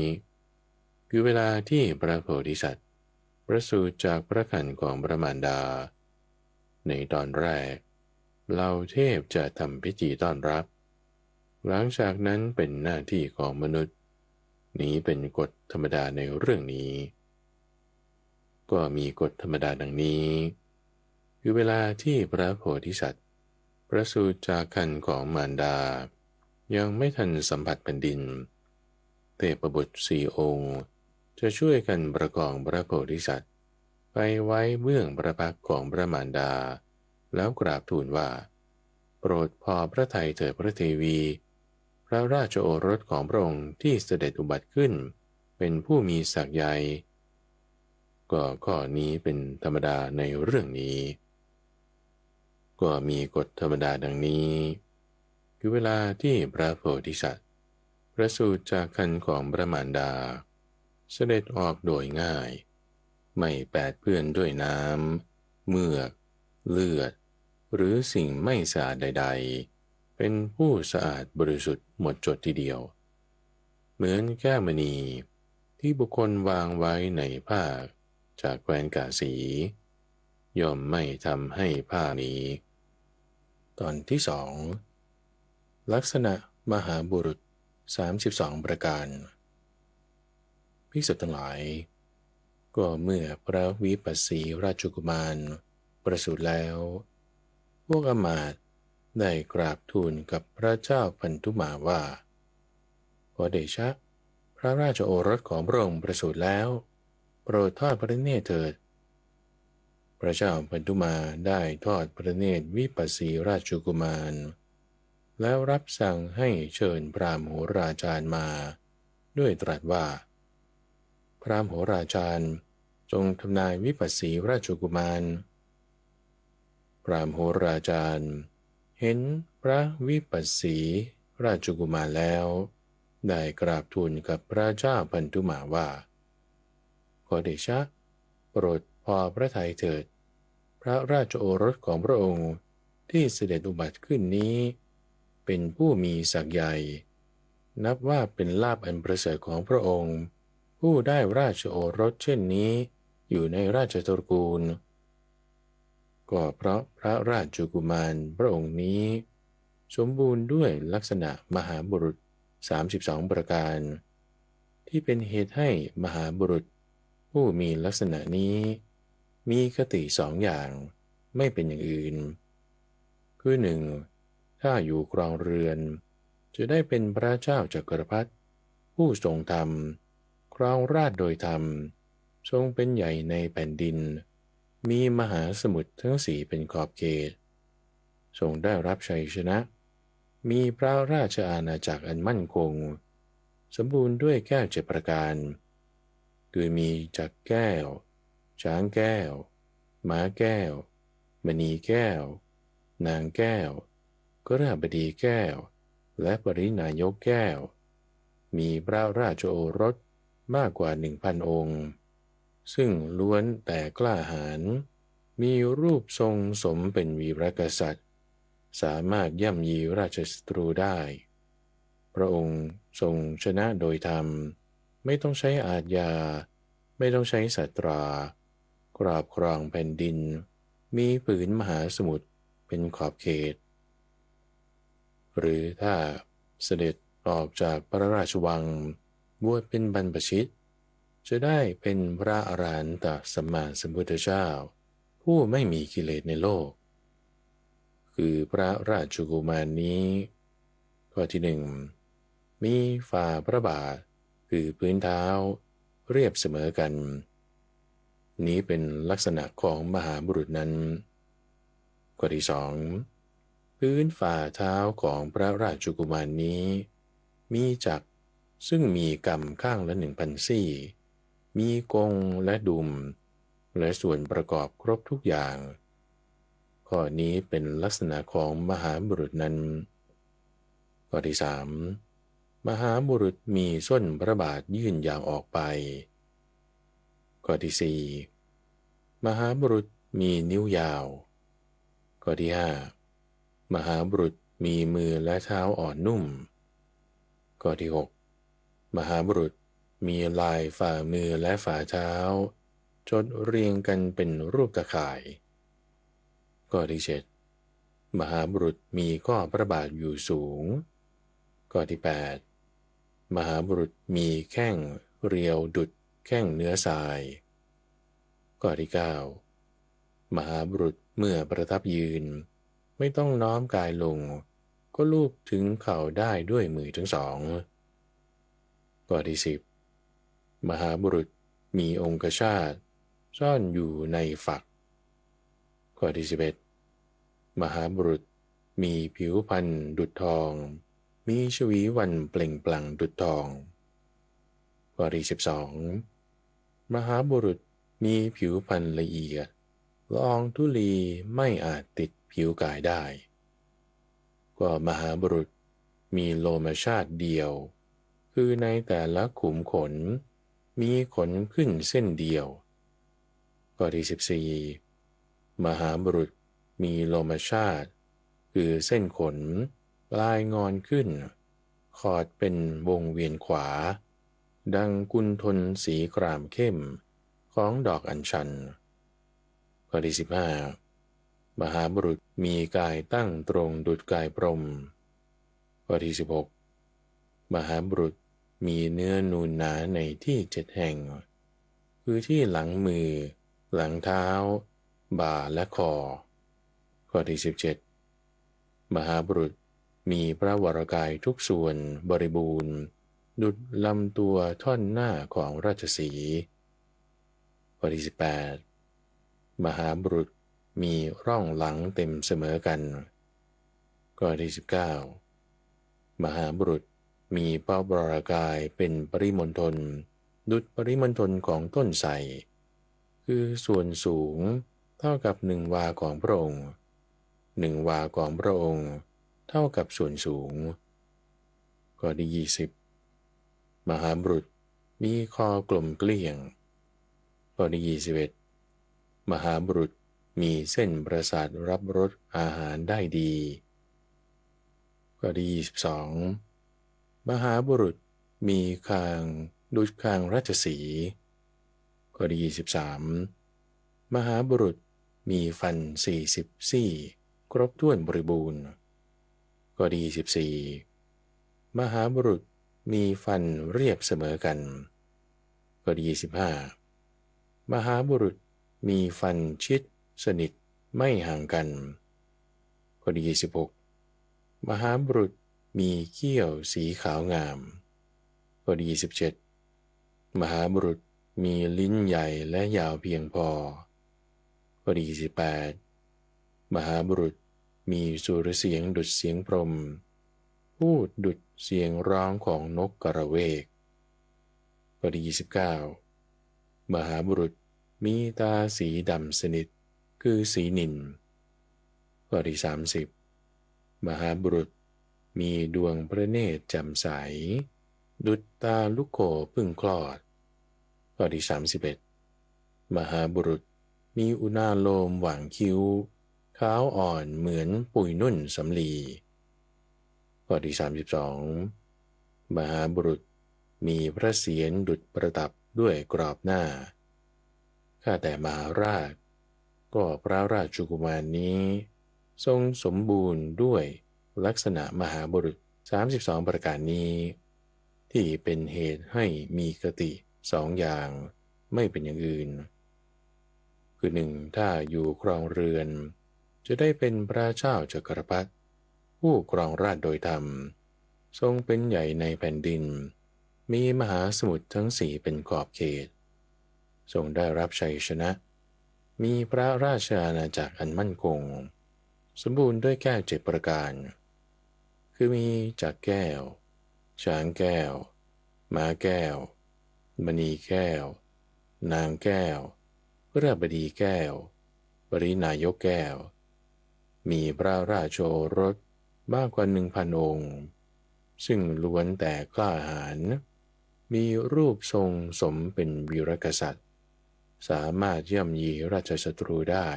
คือเวลาที่พระโพธิสัตว์ประสูติจากพระครรภ์ของพระมารดาในตอนแรกเหล่าเทพจะทำพิธีต้อนรับหลังจากนั้นเป็นหน้าที่ของมนุษย์นี้เป็นกฎธรรมดาในเรื่องนี้ก็มีกฎธรรมดาดังนี้คือเวลาที่พระโพธิสัตว์ประสูติจากครรภ์ของมารดายังไม่ทันสัมผัสแผ่นดินเทพบุตร4 องค์จะช่วยกันประคองพระโพธิสัตว์ไปไว้เบื้องพระพักตร์ของพระมารดาแล้วกราบทูลว่าโปรดพอพระทัยเถิดพระเทวีพระราชโอรสของพระองค์ที่เสด็จอุบัติขึ้นเป็นผู้มีศักย์ใหญ่ก็ข้อนี้เป็นธรรมดาในเรื่องนี้ก็มีกฎธรรมดาดังนี้คือเวลาที่พระโพธิสัตว์ประสูติจากครรภ์ของพระมารดาเสด็จออกโดยง่ายไม่แปดเปื้อนด้วยน้ำเมือกเลือดหรือสิ่งไม่สะอาดใดๆเป็นผู้สะอาดบริสุทธิ์หมดจดทีเดียวเหมือนแก้วมณีที่บุคคลวางไว้ในผ้าจากแคว้นกาสีย่อมไม่ทำให้ผ้านี้ตอนที่2ลักษณะมหาบุรุษ32 ประการภิกษุทั้งหลายก็เมื่อพระวิปัสสีราชกุมารประสูติแล้วพวกอมาตย์ได้กราบทูลกับพระเจ้าพันธุมาว่าขอเดชะพระราชโอรสของพระองค์ประสูติแล้วโปรดทอดพระเนตรเถิดพระเจ้าพันธุมาได้ทอดพระเนตรวิปัสสีราชกุมารแล้วรับสั่งให้เชิญพราหมณ์โหราจารย์มาด้วยตรัสว่าพราหมณ์โหราจารย์จงทำนายวิปัสสีราชกุมารพราหมณ์โหราจารย์เห็นพระวิปัสสีราชกุมารแล้วได้กราบทูลกับพระเจ้าพันธุมาว่าขอเดชะโปรดพอพระทัยเถิดพระราชโอรสของพระองค์ที่เสด็จอุบัติขึ้นนี้เป็นผู้มีศักย์ใหญ่นับว่าเป็นลาภอันประเสริฐของพระองค์ผู้ได้ราชโอรสเช่นนี้อยู่ในราชตระกูลก็เพราะพระราชกุมารพระองค์นี้สมบูรณ์ด้วยลักษณะมหาบุรุษ32 ประการที่เป็นเหตุให้มหาบุรุษผู้มีลักษณะนี้มีคติ2 อย่างไม่เป็นอย่างอื่นคือ1ถ้าอยู่ครองเรือนจะได้เป็นพระเจ้าจักรพรรดิผู้ทรงธรรมครองราชย์โดยธรรมทรงเป็นใหญ่ในแผ่นดินมีมหาสมุทรทั้ง4เป็นขอบเขตทรงได้รับชัยชนะมีพระราชอาณาจักรอันมั่นคงสมบูรณ์ด้วยแก้ว7 ประการ คือมีจักรแก้วช้างแก้วม้าแก้วมณีแก้วนางแก้วกฤหบดีแก้วและปรินายกแก้วมีพระราชโอรสมากกว่า1,000 องค์ซึ่งล้วนแต่กล้าหาญมีรูปทรงสมเป็นวีรกษัตริย์สามารถย่ำยีราชศัตรูได้พระองค์ทรงชนะโดยธรรมไม่ต้องใช้อาทยาไม่ต้องใช้สัตราครอบครองแผ่นดินมีผืนมหาสมุทรเป็นขอบเขตหรือถ้าเสด็จออกจากพระราชวังบวชเป็นบรรพชิตจะได้เป็นพระอรหันตสัมมาสัมพุทธเจ้าผู้ไม่มีกิเลสในโลกคือพระราชกุมารนี้ข้อที่ 1มีฝ่าพระบาทคือพื้นเท้าเรียบเสมอกันนี้เป็นลักษณะของมหาบุรุษนั้นข้อที่ 2พื้นฝ่าเท้าของพระราชกุมารนี้มีจักรซึ่งมีกำข้างละ1,000 ซี่มีกงและดุมและส่วนประกอบครบทุกอย่างข้อนี้เป็นลักษณะของมหาบุรุษนั้นข้อที่ 3มหาบุรุษมีส้นพระบาทยื่นยาวออกไปข้อที่ 4มหาบุรุษมีนิ้วยาวข้อที่ 5มหาบุรุษมีมือและเท้าอ่อนนุ่มข้อที่ 6มหาบุรุษมีลายฝ่ามือและฝ่าเท้าจดเรียงกันเป็นรูปตะข่ายข้อที่ 7มหาบุรุษมีข้อพระบาทอยู่สูงข้อที่ 8มหาบุรุษมีแข้งเรียวดุจแข้งเนื้อทรายข้อที่ 9มหาบุรุษเมื่อประทับยืนไม่ต้องน้อมกายลงก็ลูบถึงเข่าได้ด้วยมือทั้งสองข้อที่ 10มหาบุรุษมีองคชาตซ่อนอยู่ในฝักข้อที่ 11มหาบุรุษมีผิวพรรณดุจทองมีชวีวันเปล่งปลั่งดุจทองข้อที่ 12มหาบุรุษมีผิวพรรณละเอียดละอองธุลีไม่อาจติดผิวกายได้ก็มหาบุรุษมีโลมชาติเดียวคือในแต่ละขุมขนมีขนขึ้นเส้นเดียวข้อที่ 14มหาบุรุษมีโลมชาติคือเส้นขนปลายงอนขึ้นขอดเป็นวงเวียนขวาดังกุนทนสีครามเข้มของดอกอัญชันข้อที่ 15มหาบุรุษมีกายตั้งตรงดุจกายพรหมข้อที่ 16มหาบุรุษมีเนื้อนูนหนาในที่7 แห่งคือที่หลังมือหลังเท้าบ่าและคอข้อที่ 17มหาบุรุษมีพระวรกายทุกส่วนบริบูรณ์ดุจลำตัวท่อนหน้าของราชสีห์ข้อที่ 18มหาบุรุษมีร่องหลังเต็มเสมอกันข้อที่ 19มหาบุรุษมีพระวรกายเป็นปริมณฑลดุจปริมณฑลของต้นไทรคือส่วนสูงเท่ากับ1 วาของพระองค์1 วาของพระองค์เท่ากับส่วนสูงข้อที่20มหาบุรุษมีคอกลมเกลี้ยงข้อที่21มหาบุรุษมีเส้นประสาทรับรสอาหารได้ดีข้อที่22มหาบุรุษมีคางดุจคางราชสีห์ข้อที่23มหาบุรุษมีฟัน40 ซี่ครบถ้วนบริบูรณ์ข้อที่24มหาบุรุษมีฟันเรียบเสมอกันข้อที่25มหาบุรุษมีฟันชิดสนิทไม่ห่างกันข้อที่26มหาบุรุษมีเขี้ยวสีขาวงามข้อที่27มหาบุรุษมีลิ้นใหญ่และยาวเพียงพอข้อที่28มหาบุรุษมีสุรเสียงดุจเสียงพรหมพูดดุจเสียงร้องของนกกระเวกข้อที่ มหาบุรุษมีตาสีดำสนิทคือสีนิลข้อที่30มหาบุรุษมีดวงพระเนตรแจ่มใสดุจตาลูกโคเพิ่งคลอดข้อที่31มหาบุรุษมีอุณาโลมหว่างคิ้วขาวอ่อนเหมือนปุยนุ่นสำลีข้อที่32มหาบุรุษมีพระเศียรดุจประดับด้วยกรอบหน้าข้าแต่มหาราชก็พระราชกุมารนี้ทรงสมบูรณ์ด้วยลักษณะมหาบุรุษ32ประการนี้ที่เป็นเหตุให้มีกติ2อย่างไม่เป็นอย่างอื่นคือ1ถ้าอยู่ครองเรือนจะได้เป็นพระเจ้าจักรพรรดิผู้ครองราชย์โดยธรรมทรงเป็นใหญ่ในแผ่นดินมีมหาสมุทรทั้ง4เป็นขอบเขตทรงได้รับชัยชนะมีพระราชอาณาจักรอันมั่นคงสมบูรณ์ด้วยแก้ว7ประการคือมีจักรแก้วช้างแก้วม้าแก้วมณีแก้วนางแก้วพระบดีแก้วปรินายกแก้วมีพระราชโอรสมากกว่า1,000 องค์ซึ่งล้วนแต่กล้าหาญมีรูปทรงสมเป็นวีรกษัตริย์สามารถย่ำยีราชศัตรูได้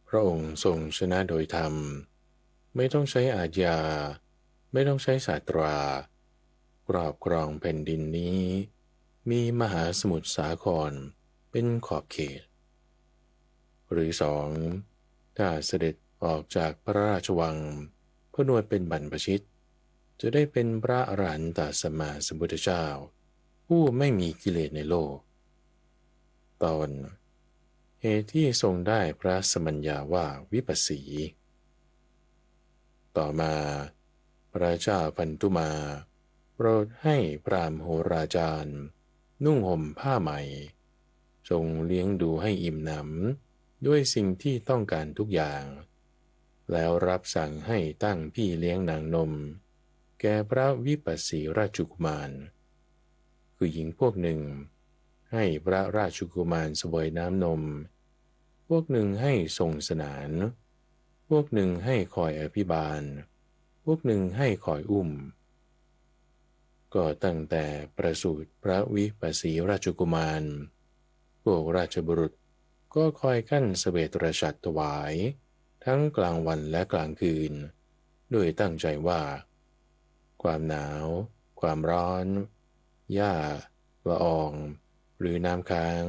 พระองค์ทรงชนะโดยธรรมไม่ต้องใช้อาญาไม่ต้องใช้ศาสตราครอบครองแผ่นดินนี้มีมหาสมุทรสาครเป็นขอบเขตหรือ2ถ้าเสด็จออกจากพระราชวังพระนวดเป็นบรรพชิตจะได้เป็นพระอรหันตสัมมาสัมพุทธเจ้าผู้ไม่มีกิเลสในโลกตอนเหตุที่ทรงได้พระสมัญญาว่าวิปัสสีต่อมาพระเจ้าพันธุมาโปรดให้พราหมณ์โหราจารย์นุ่งห่มผ้าใหม่ทรงเลี้ยงดูให้อิ่มหนำด้วยสิ่งที่ต้องการทุกอย่างแล้วรับสั่งให้ตั้งพี่เลี้ยงนางนมแก่พระวิปัสสีราชกุมารคือหญิงพวกหนึ่งให้พระราชกุมารเสวยน้ำนมพวกหนึ่งให้ทรงสนานพวกหนึ่งให้คอยอภิบาลพวกหนึ่งให้คอยอุ้มก็ตั้งแต่ประสูติพระวิปัสสีราชกุมารพวกราชบุรุษก็คอยกั้นเสวตฉัตรถวายทั้งกลางวันและกลางคืนด้วยตั้งใจว่าความหนาวความร้อนหญ้าละอองหรือน้ำค้าง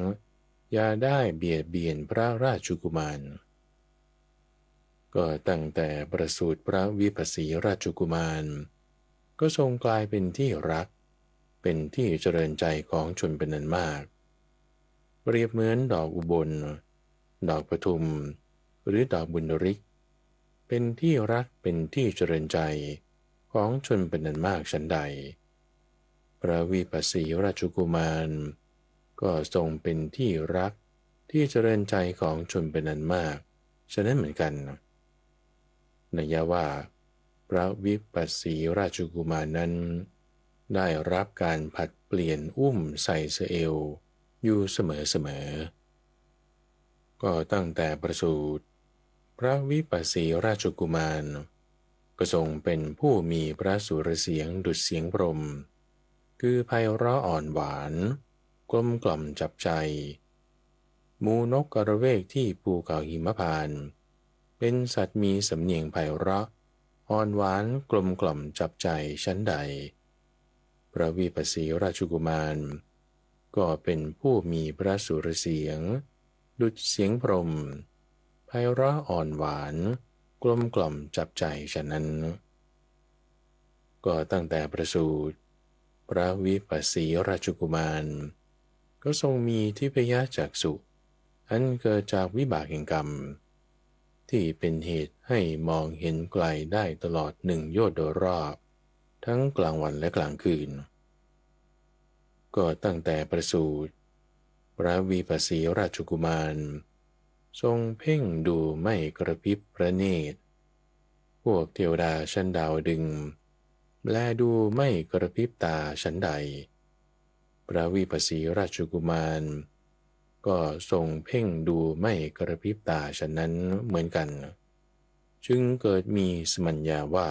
อย่าได้เบียดเบียนพระราชกุมารก็ตั้งแต่ประสูติพระวิปัสสีราชกุมารก็ทรงกลายเป็นที่รักเป็นที่เจริญใจของชนเป็นอันมากเปรียบเหมือนดอกอุบลดอกปทุมหรือดอกบุญริกเป็นที่รักเป็นที่เจริญใจของชนเป็นอันมากฉันใดพระวิปัสสีราชกุมารก็ทรงเป็นที่รักที่เจริญใจของชนเป็นอันมากฉะนั้นเหมือนกันนัยว่าพระวิปัสสีราชกุมารนั้นได้รับการผัดเปลี่ยนอุ้มใส่สะเอวอยู่เสมอก็ตั้งแต่ประสูติพระวิปัสสีราชกุมารก็ทรงเป็นผู้มีพระสุรเสียงดุจเสียงพรหมคือไพเราะอ่อนหวานกลมกล่อมจับใจหมู่นกกระเวกที่ภูเขาหิมพานต์เป็นสัตว์มีสำเนียงไพเราะอ่อนหวานกลมกล่อมจับใจชั้นใดพระวิปัสสีราชกุมารก็เป็นผู้มีพระสุรเสียงดุจเสียงพรหมไพเราะอ่อนหวานกลมกล่อมจับใจฉะนั้นก็ตั้งแต่ประสูติพระวิปัสสีราชกุมารก็ทรงมีทิพยจักษุอันเกิดจากวิบากแห่งกรรมที่เป็นเหตุให้มองเห็นไกลได้ตลอด1 โยชน์โดยรอบทั้งกลางวันและกลางคืนก็ตั้งแต่ประสูติพระวิปัสสีราชกุมารทรงเพ่งดูไม่กระพริบพระเนตรพวกเทวดาชั้นดาวดึงส์แลดูไม่กระพริบตาชั้นใด พระวิปัสสีราชกุมารก็ทรงเพ่งดูไม่กระพริบตาฉะนั้นเหมือนกันจึงเกิดมีสมัญญาว่า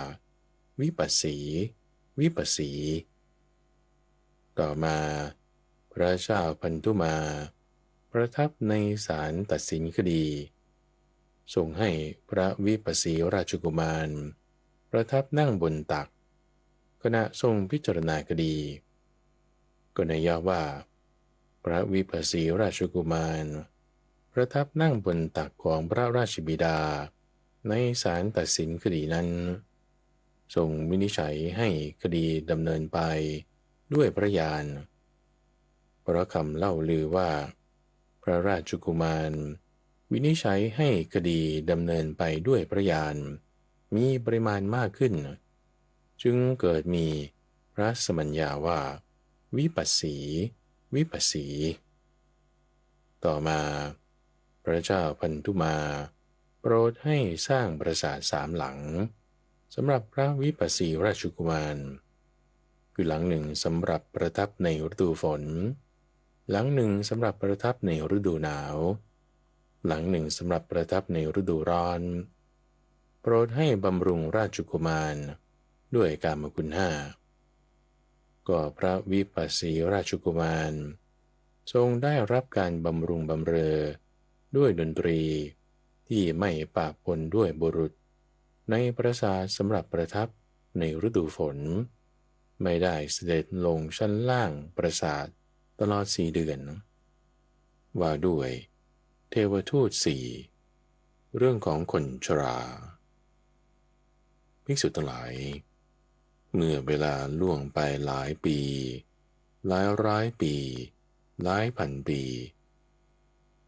วิปัสสีวิปัสสีต่อมาพระเจ้าพันธุมาประทับในศาลตัดสินคดีทรงให้พระวิปัสสีราชกุมารประทับนั่งบนตักขณะทรงพิจารณาคดีก็นัยยะว่าพระวิปัสสีราชกุมารประทับนั่งบนตักของพระราชบิดาในศาลตัดสินคดีนั้นทรงวินิจฉัยให้คดีดำเนินไปด้วยพระญาณเพราะคำเล่าลือว่าพระราชกุมารวินิจฉัยให้คดีดำเนินไปด้วยพระญาณมีปริมาณมากขึ้นจึงเกิดมีพระสมัญญาว่าวิปัสสีวิปัสสีต่อมาพระเจ้าพันธุมาโปรดให้สร้างปราสาท3 หลังสำหรับพระวิปัสสีราชกุมารคือหลังหนึ่งสำหรับประทับในฤดูฝนหลังหนึ่งสำหรับประทับในฤดูหนาวหลังหนึ่งสำหรับประทับในฤดูร้อนโปรดให้บำรุงราชกุมารด้วยกามคุณ5ก็พระวิปัสสีราชกุมารทรงได้รับการบำรุงบำเรอด้วยดนตรีที่ไม่ปะปนด้วยบุรุษในปราสาทสำหรับประทับในฤดูฝนไม่ได้เสด็จลงชั้นล่างปราสาทตลอด4 เดือนว่าด้วยเทวทูต4เรื่องของคนชราภิกษุทั้งหลายเมื่อเวลาล่วงไปหลายปีหลายร้อยปีหลายพันปี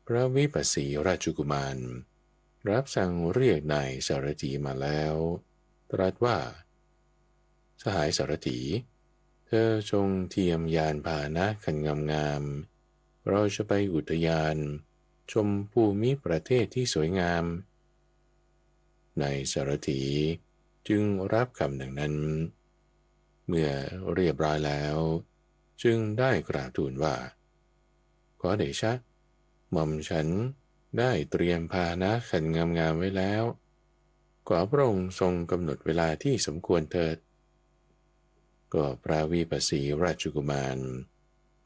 พระวิปัสสีราชกุมารรับสั่งเรียกนายสารถีมาแล้วตรัสว่าสหายสารถีเธอจงเทียมยานพาหนะคันงามๆเราจะไปอุทยานชมภูมิประเทศที่สวยงามนายสารถีจึงรับคำดังนั้นเมื่อเรียบร้อยแล้วจึงได้กราบทูลว่าขอเดชะหม่อมฉันได้เตรียมพาหนะคันงามๆไว้แล้วขอพระองค์ทรงกำหนดเวลาที่สมควรเถิดก็พระวิปัสสีราชกุมาร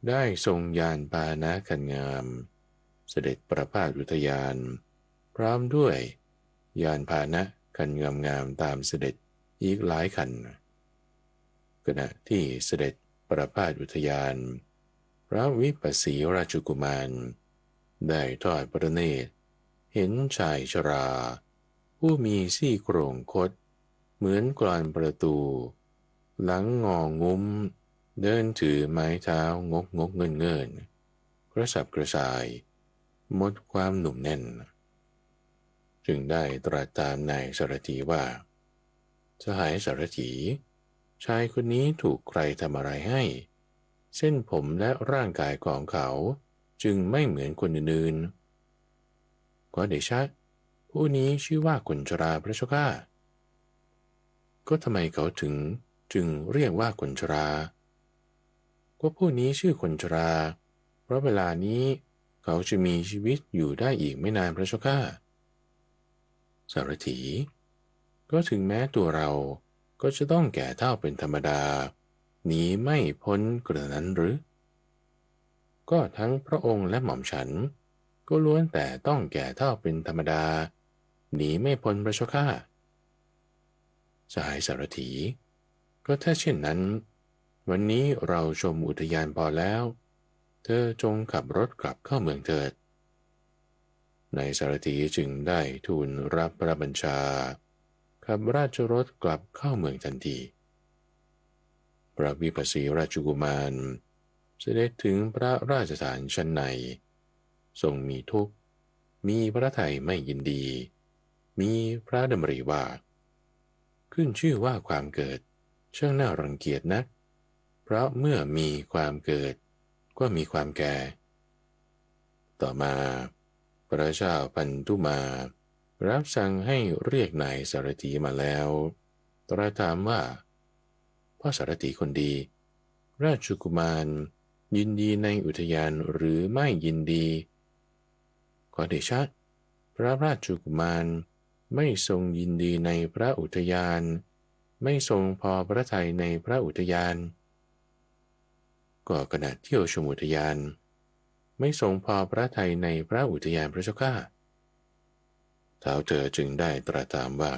ได้ทรงยานพาหนะคันงามเสด็จประพาสอุทยานพร้อมด้วยยานพาหนะคันงามๆตามเสด็จอีกหลายคันขณะที่เสด็จประพาสอุทยานพระวิปัสสีราชกุมารได้ทอดพระเนตรเห็นชายชราผู้มีซี่โครงคดเหมือนกลอนประตูหลังงองุ้มเดินถือไม้เท้างกงกเงินเงินกระสับกระส่ายหมดความหนุ่มแน่นจึงได้ตรัสตามนายสารถีว่าสหายสารถีชายคนนี้ถูกใครทำอะไรให้เส้นผมและร่างกายของเขาจึงไม่เหมือนคนอื่นๆก็เดชะผู้นี้ชื่อว่าคนชราพระเจ้าข้าก็ทำไมเขาจึงเรียกว่าคนชราก็ผู้นี้ชื่อคนชราเพราะเวลานี้เขาจะมีชีวิตอยู่ได้อีกไม่นานพระเจ้าข้าสารถีก็ถึงแม้ตัวเราก็จะต้องแก่เฒ่าเป็นธรรมดาหนีไม่พ้นกระนั้นหรือก็ทั้งพระองค์และหม่อมฉันก็ล้วนแต่ต้องแก่เฒ่าเป็นธรรมดาหนีไม่พ้นพระเจ้าข้าสหายสารถีก็ถ้าเช่นนั้นวันนี้เราชมอุทยานพอแล้วเธอจงขับรถกลับเข้าเมืองเถิดนายสารถีจึงได้ทูลรับพระบัญชาขับราชรถกลับเข้าเมืองทันทีพระวิปัสสีราชกุมารเสด็จถึงพระราชฐานชั้นในทรงมีทุกข์มีพระทัยไม่ยินดีมีพระดำริว่าขึ้นชื่อว่าความเกิดช่างน่ารังเกียจนักเพราะเมื่อมีความเกิดก็มีความแก่ต่อมาพระเจ้าพันธุมารับสั่งให้เรียกนายสารถีมาแล้วตรัสถามว่าพ่อสารถีคนดีราชกุมาร ยินดีในอุทยานหรือไม่ยินดีขอเดชะพระราชกุมารไม่ทรงยินดีในพระอุทยานไม่ทรงพอพระทัยในพระอุทยานก็ขณะเที่ยวชมอุทยานไม่ทรงพอพระทัยในพระอุทยานพระเจ้าข้าท้าวเธอจึงได้ตรัสถามว่า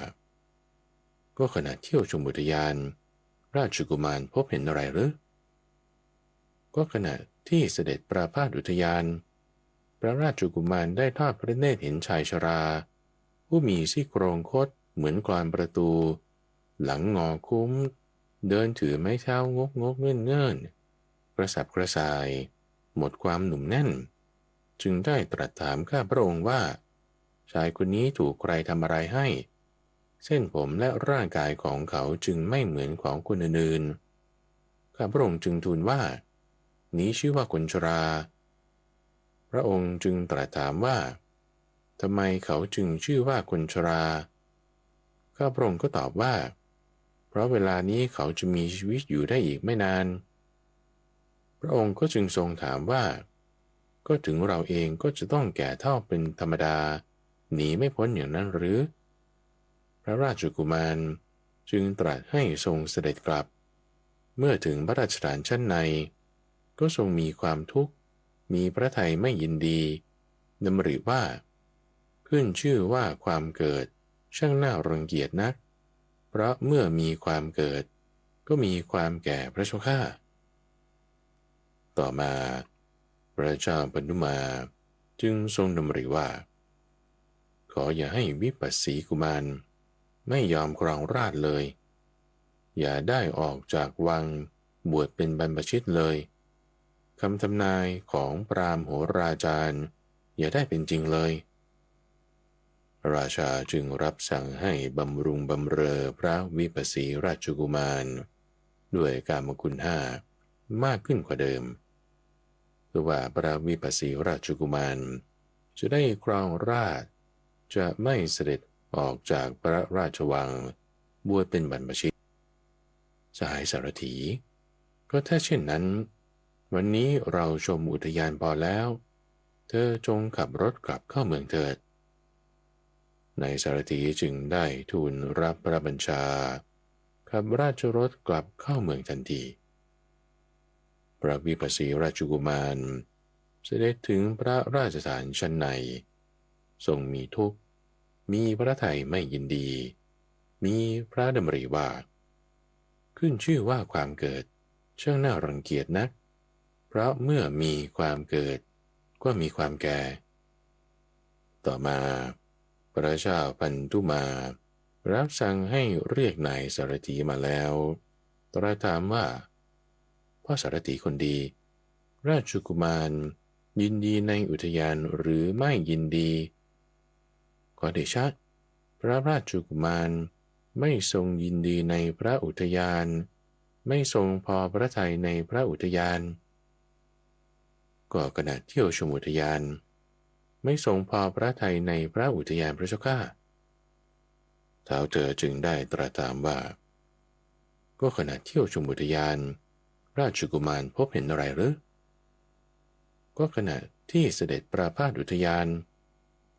ก็ขณะเที่ยวชมอุทยานราชกุมารพบเห็นอะไรหรือก็ขณะที่เสด็จประพาสอุทยานพระราชกุมารได้ทอดพระเนตรเห็นชายชราผู้มีซี่โครงคดเหมือนกลอนประตูหลังงอคุ้มเดินถือไม้เท้างกงกเงื่อนเงื่อนกระสับกระส่ายหมดความหนุ่มแน่นจึงได้ตรัสถามข้าพระองค์ว่าชายคนนี้ถูกใครทำอะไรให้เส้นผมและร่างกายของเขาจึงไม่เหมือนของคนอื่นๆข้าพระองค์จึงทูลว่านี้ชื่อว่าคนชราพระองค์จึงตรัสถามว่าทำไมเขาจึงชื่อว่าคนชราข้าพระองค์ก็ตอบว่าเพราะเวลานี้เขาจะมีชีวิตอยู่ได้อีกไม่นานพระองค์ก็จึงทรงถามว่าก็ถึงเราเองก็จะต้องแก่เฒ่าเป็นธรรมดาหนีไม่พ้นอย่างนั้นหรือพระราชกุมารจึงตรัสให้ทรงเสด็จกลับเมื่อถึงพระราชฐานชั้นในก็ทรงมีความทุกข์มีพระทัยไม่ยินดีดำริว่าขึ้นชื่อว่าความเกิดช่างน่ารังเกียจนักเพราะเมื่อมีความเกิดก็มีความแก่พระเจ้าข้าต่อมาพระเจ้าปทุมาจึงทรงดำริว่าขออย่าให้วิปัสสีกุมารไม่ยอมครองราชย์เลยอย่าได้ออกจากวังบวชเป็นบรรพชิตเลยคำทำนายของปราหมณ์โหราจารย์อย่าได้เป็นจริงเลยราชาจึงรับสั่งให้บำรุงบำเรอพระวิปัสสีราชกุมารด้วยกามคุณ5มากขึ้นกว่าเดิมเพื่อว่าพระวิปัสสีราชกุมารจะได้ครองราชย์จะไม่เสด็จออกจากพระราชวังบวชเป็นบรรพชิตสหายสารถีก็ถ้าเช่นนั้นวันนี้เราชมอุทยานพอแล้วเธอจงขับรถกลับเข้าเมืองเถิดนายสารถีจึงได้ทูลรับพระบัญชาขับราชรถกลับเข้าเมืองทันทีพระวิปัสสีราชกุมารเสด็จถึงพระราชฐานชั้นในทรงมีทุกข์มีพระทัยไม่ยินดีมีพระดำริว่าขึ้นชื่อว่าความเกิดช่างน่ารังเกียจนักเพราะเมื่อมีความเกิดก็มีความแก่ต่อมาพระเจ้าพันธุมารับสั่งให้เรียกนายสารถีมาแล้วตรัสถามว่าพ่อสารถีคนดีราชกุมารยินดีในอุทยานหรือไม่ยินดีขอเดชะพระราชกุมารไม่ทรงยินดีในพระอุทยานไม่ทรงพอพระทัยในพระอุทยานก็ขณะเที่ยวชมอุทยานไม่ทรงพอพระทัยในพระอุทยานพระเจ้าข้าท้าวเธอจึงได้ตรัสถามว่าก็ขณะเที่ยวชมอุทยานราชกุมารพบเห็นอะไรหรือก็ขณะที่เสด็จประพาสอุทยาน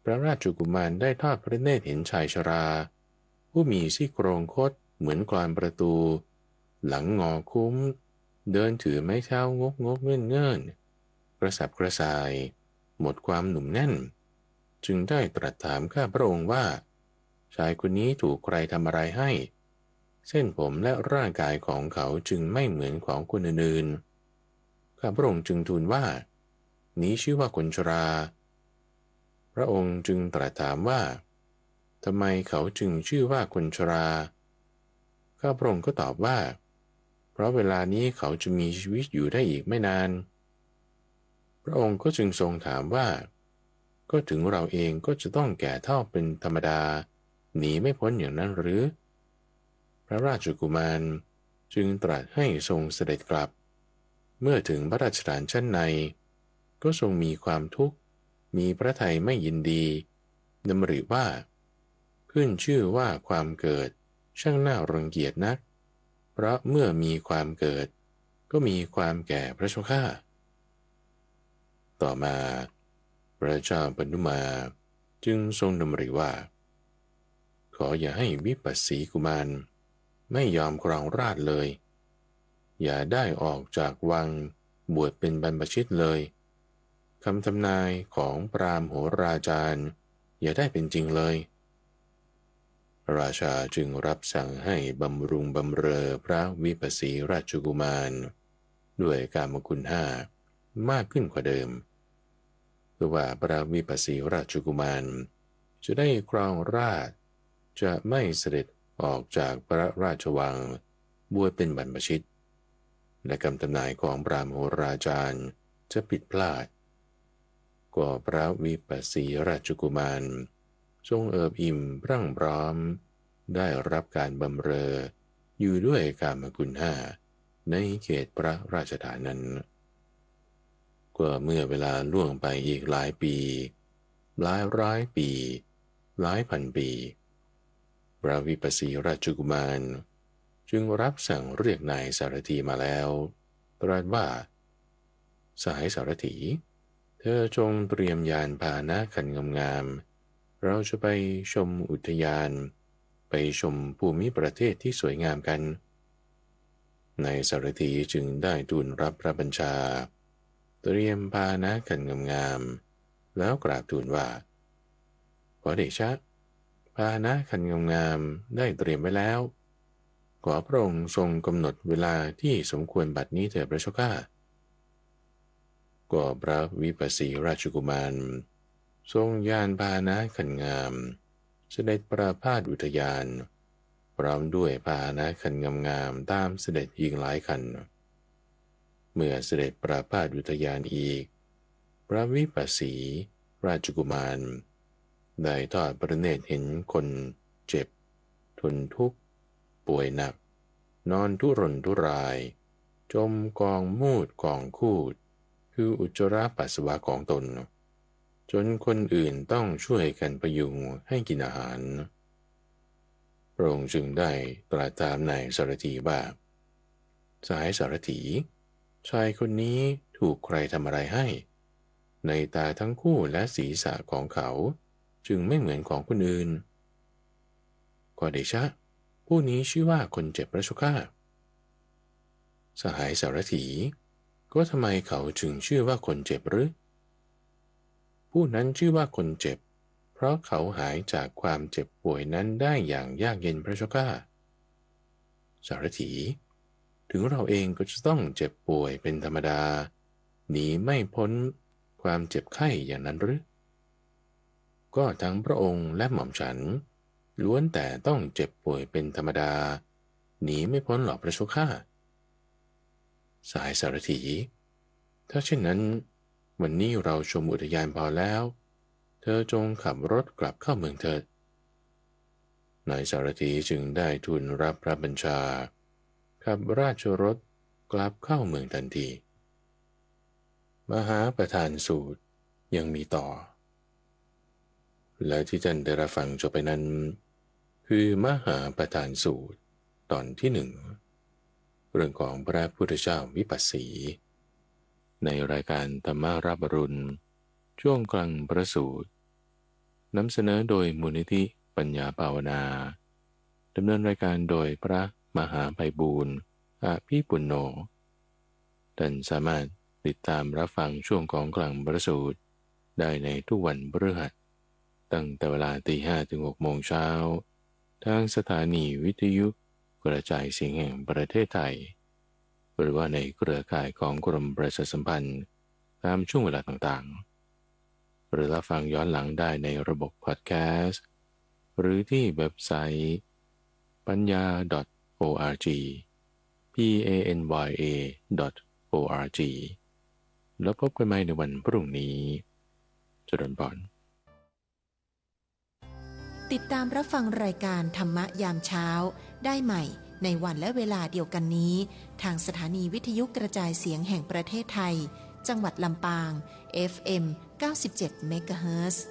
พระราชกุมารได้ทอดพระเนตรเห็นชายชราผู้มีซี่โครงคดเหมือนกลอนประตูหลังงอคุ้มเดินถือไม้เท้างกงกเงื่อนเงื่อนกระสับกระส่ายหมดความหนุ่มแน่นจึงได้ตรัสถามข้าพระองค์ว่าชายคนนี้ถูกใครทำอะไรให้เส้นผมและร่างกายของเขาจึงไม่เหมือนของคนอื่นๆข้าพระองค์จึงทูลว่านี้ชื่อว่าคนชราพระองค์จึงตรัสถามว่าทำไมเขาจึงชื่อว่าคนชราข้าพระองค์ก็ตอบว่าเพราะเวลานี้เขาจะมีชีวิตอยู่ได้อีกไม่นานพระองค์ก็จึงทรงถามว่าก็ถึงเราเองก็จะต้องแก่เฒ่าเป็นธรรมดาหนีไม่พ้นอย่างนั้นหรือพระราชกุมารจึงตรัสให้ทรงเสด็จกลับเมื่อถึงพระราชฐานชั้นในก็ทรงมีความทุกข์มีพระทัยไม่ยินดีดำริว่าขึ้นชื่อว่าความเกิดช่างน่ารังเกียจนักเพราะเมื่อมีความเกิดก็มีความแก่พระเจ้าข้า ต่อมาพระเจ้าปนุมาจึงทรงดำริว่าขออย่าให้วิปัสสีกุมารไม่ยอมครองราชย์เลยอย่าได้ออกจากวังบวชเป็นบรรพชิตเลยคำทำนายของพราหมณ์โหราจารย์อย่าได้เป็นจริงเลยราชาจึงรับสั่งให้บำรุงบำเรอพระวิปัสสีราชกุมารด้วยกามคุณห้ามากขึ้นกว่าเดิมเพื่อว่าพระวิปัสสีราชกุมารจะได้ครองราชย์จะไม่เสด็จออกจากพระราชวังบวชเป็นบรรพชิตและคำทำนายของพราหมณ์โหราจารย์จะผิดพลาดก็พระวิปัสสีราชกุมารทรงเอิบอิ่มพรั่งพร้อมได้รับการบำเรออยู่ด้วยกามคุณห้าในเขตพระราชฐานนั้นก็เมื่อเวลาล่วงไปอีกหลายปีหลายร้อยปีหลายพันปีพระวิปัสสีราชกุมารจึงรับสั่งเรียกนายสารถีมาแล้วตรัสว่าสหายสารถีเธอจงเตรียมยานพาหนะคันงามๆเราจะไปชมอุทยานไปชมภูมิประเทศที่สวยงามกันนายสารถีจึงได้ทูลรับพระบัญชาเตรียมพาหนะคันงามๆแล้วกราบทูลว่าขอเดชะพาหนะคันงามๆได้เตรียมไว้แล้วขอพระองค์ทรงกำหนดเวลาที่สมควรบัดนี้เถิดพระเจ้าข้าก็พระวิปัสสีราชกุมารทรงยานพาหนะคันงามเสด็จประพาสอุทยานพร้อมด้วยพาหนะคันงามๆตามเสด็จอีกหลายคันเมื่อเสด็จประพาสอุทยานอีกพระวิปัสสีราชกุมารได้ทอดพระเนตรเห็นคนเจ็บทนทุกข์ป่วยหนักนอนทุรนทุรายจมกองมูดกองคูดคืออุจจาระปัสสาวะของตนจนคนอื่นต้องช่วยกันพยุงให้กินอาหารพระองค์จึงได้ตรัสถามนายสารถีว่าสหายสารถีชายคนนี้ถูกใครทำอะไรให้ในตาทั้งคู่และศีรษะของเขาจึงไม่เหมือนของคนอื่นขอเดชะผู้นี้ชื่อว่าคนเจ็บพระเจ้าข้าสหายสารถีก็ทำไมเขาจึงชื่อว่าคนเจ็บหรือผู้นั้นชื่อว่าคนเจ็บเพราะเขาหายจากความเจ็บป่วยนั้นได้อย่างยากเย็นพระเจ้าข้าสารถีถึงเราเองก็จะต้องเจ็บป่วยเป็นธรรมดาหนีไม่พ้นความเจ็บไข้อย่างนั้นหรือก็ทั้งพระองค์และหม่อมฉันล้วนแต่ต้องเจ็บป่วยเป็นธรรมดาหนีไม่พ้นหรอกพระเจ้าข้าสายสารถีถ้าเช่นนั้นวันนี้เราชมอุทยานพอแล้วเธอจงขับรถกลับเข้าเมืองเถิดนายสารถีจึงได้ทูลรับพระบัญชาขับราชรถกลับเข้าเมืองทันทีมหาประธานสูตรยังมีต่อและที่ท่านได้รับฟังจบไปนั้นคือมหาประธานสูตรตอนที่หนึ่งเรื่องของพระพุทธเจ้าวิปัสสีในรายการธรรมารับอรุณช่วงกลางประสูตรนำเสนอโดยมูลนิธิปัญญาภาวนาดำเนินรายการโดยพระมหาไพบูลย์อภิปุณโญท่านสามารถติดตามรับฟังช่วงของกลางประสูตรได้ในทุกวันพฤหัสตั้งแต่เวลา 5:00 ถึง 6:00 น.ทางสถานีวิทยุกระจายเสียงแห่งประเทศไทยหรือว่าในเครือข่ายของกรมประชาสัมพันธ์ตามช่วงเวลาต่างๆหรือรับฟังย้อนหลังได้ในระบบพอดแคสต์หรือที่เว็บไซต์ปัญญา .org panya.org แล้วพบกันใหม่ในวันพรุ่งนี้เจริญพรติดตามรับฟังรายการธรรมะยามเช้าได้ใหม่ในวันและเวลาเดียวกันนี้ทางสถานีวิทยุกระจายเสียงแห่งประเทศไทยจังหวัดลำปาง FM 97 เมกะเฮิรตซ์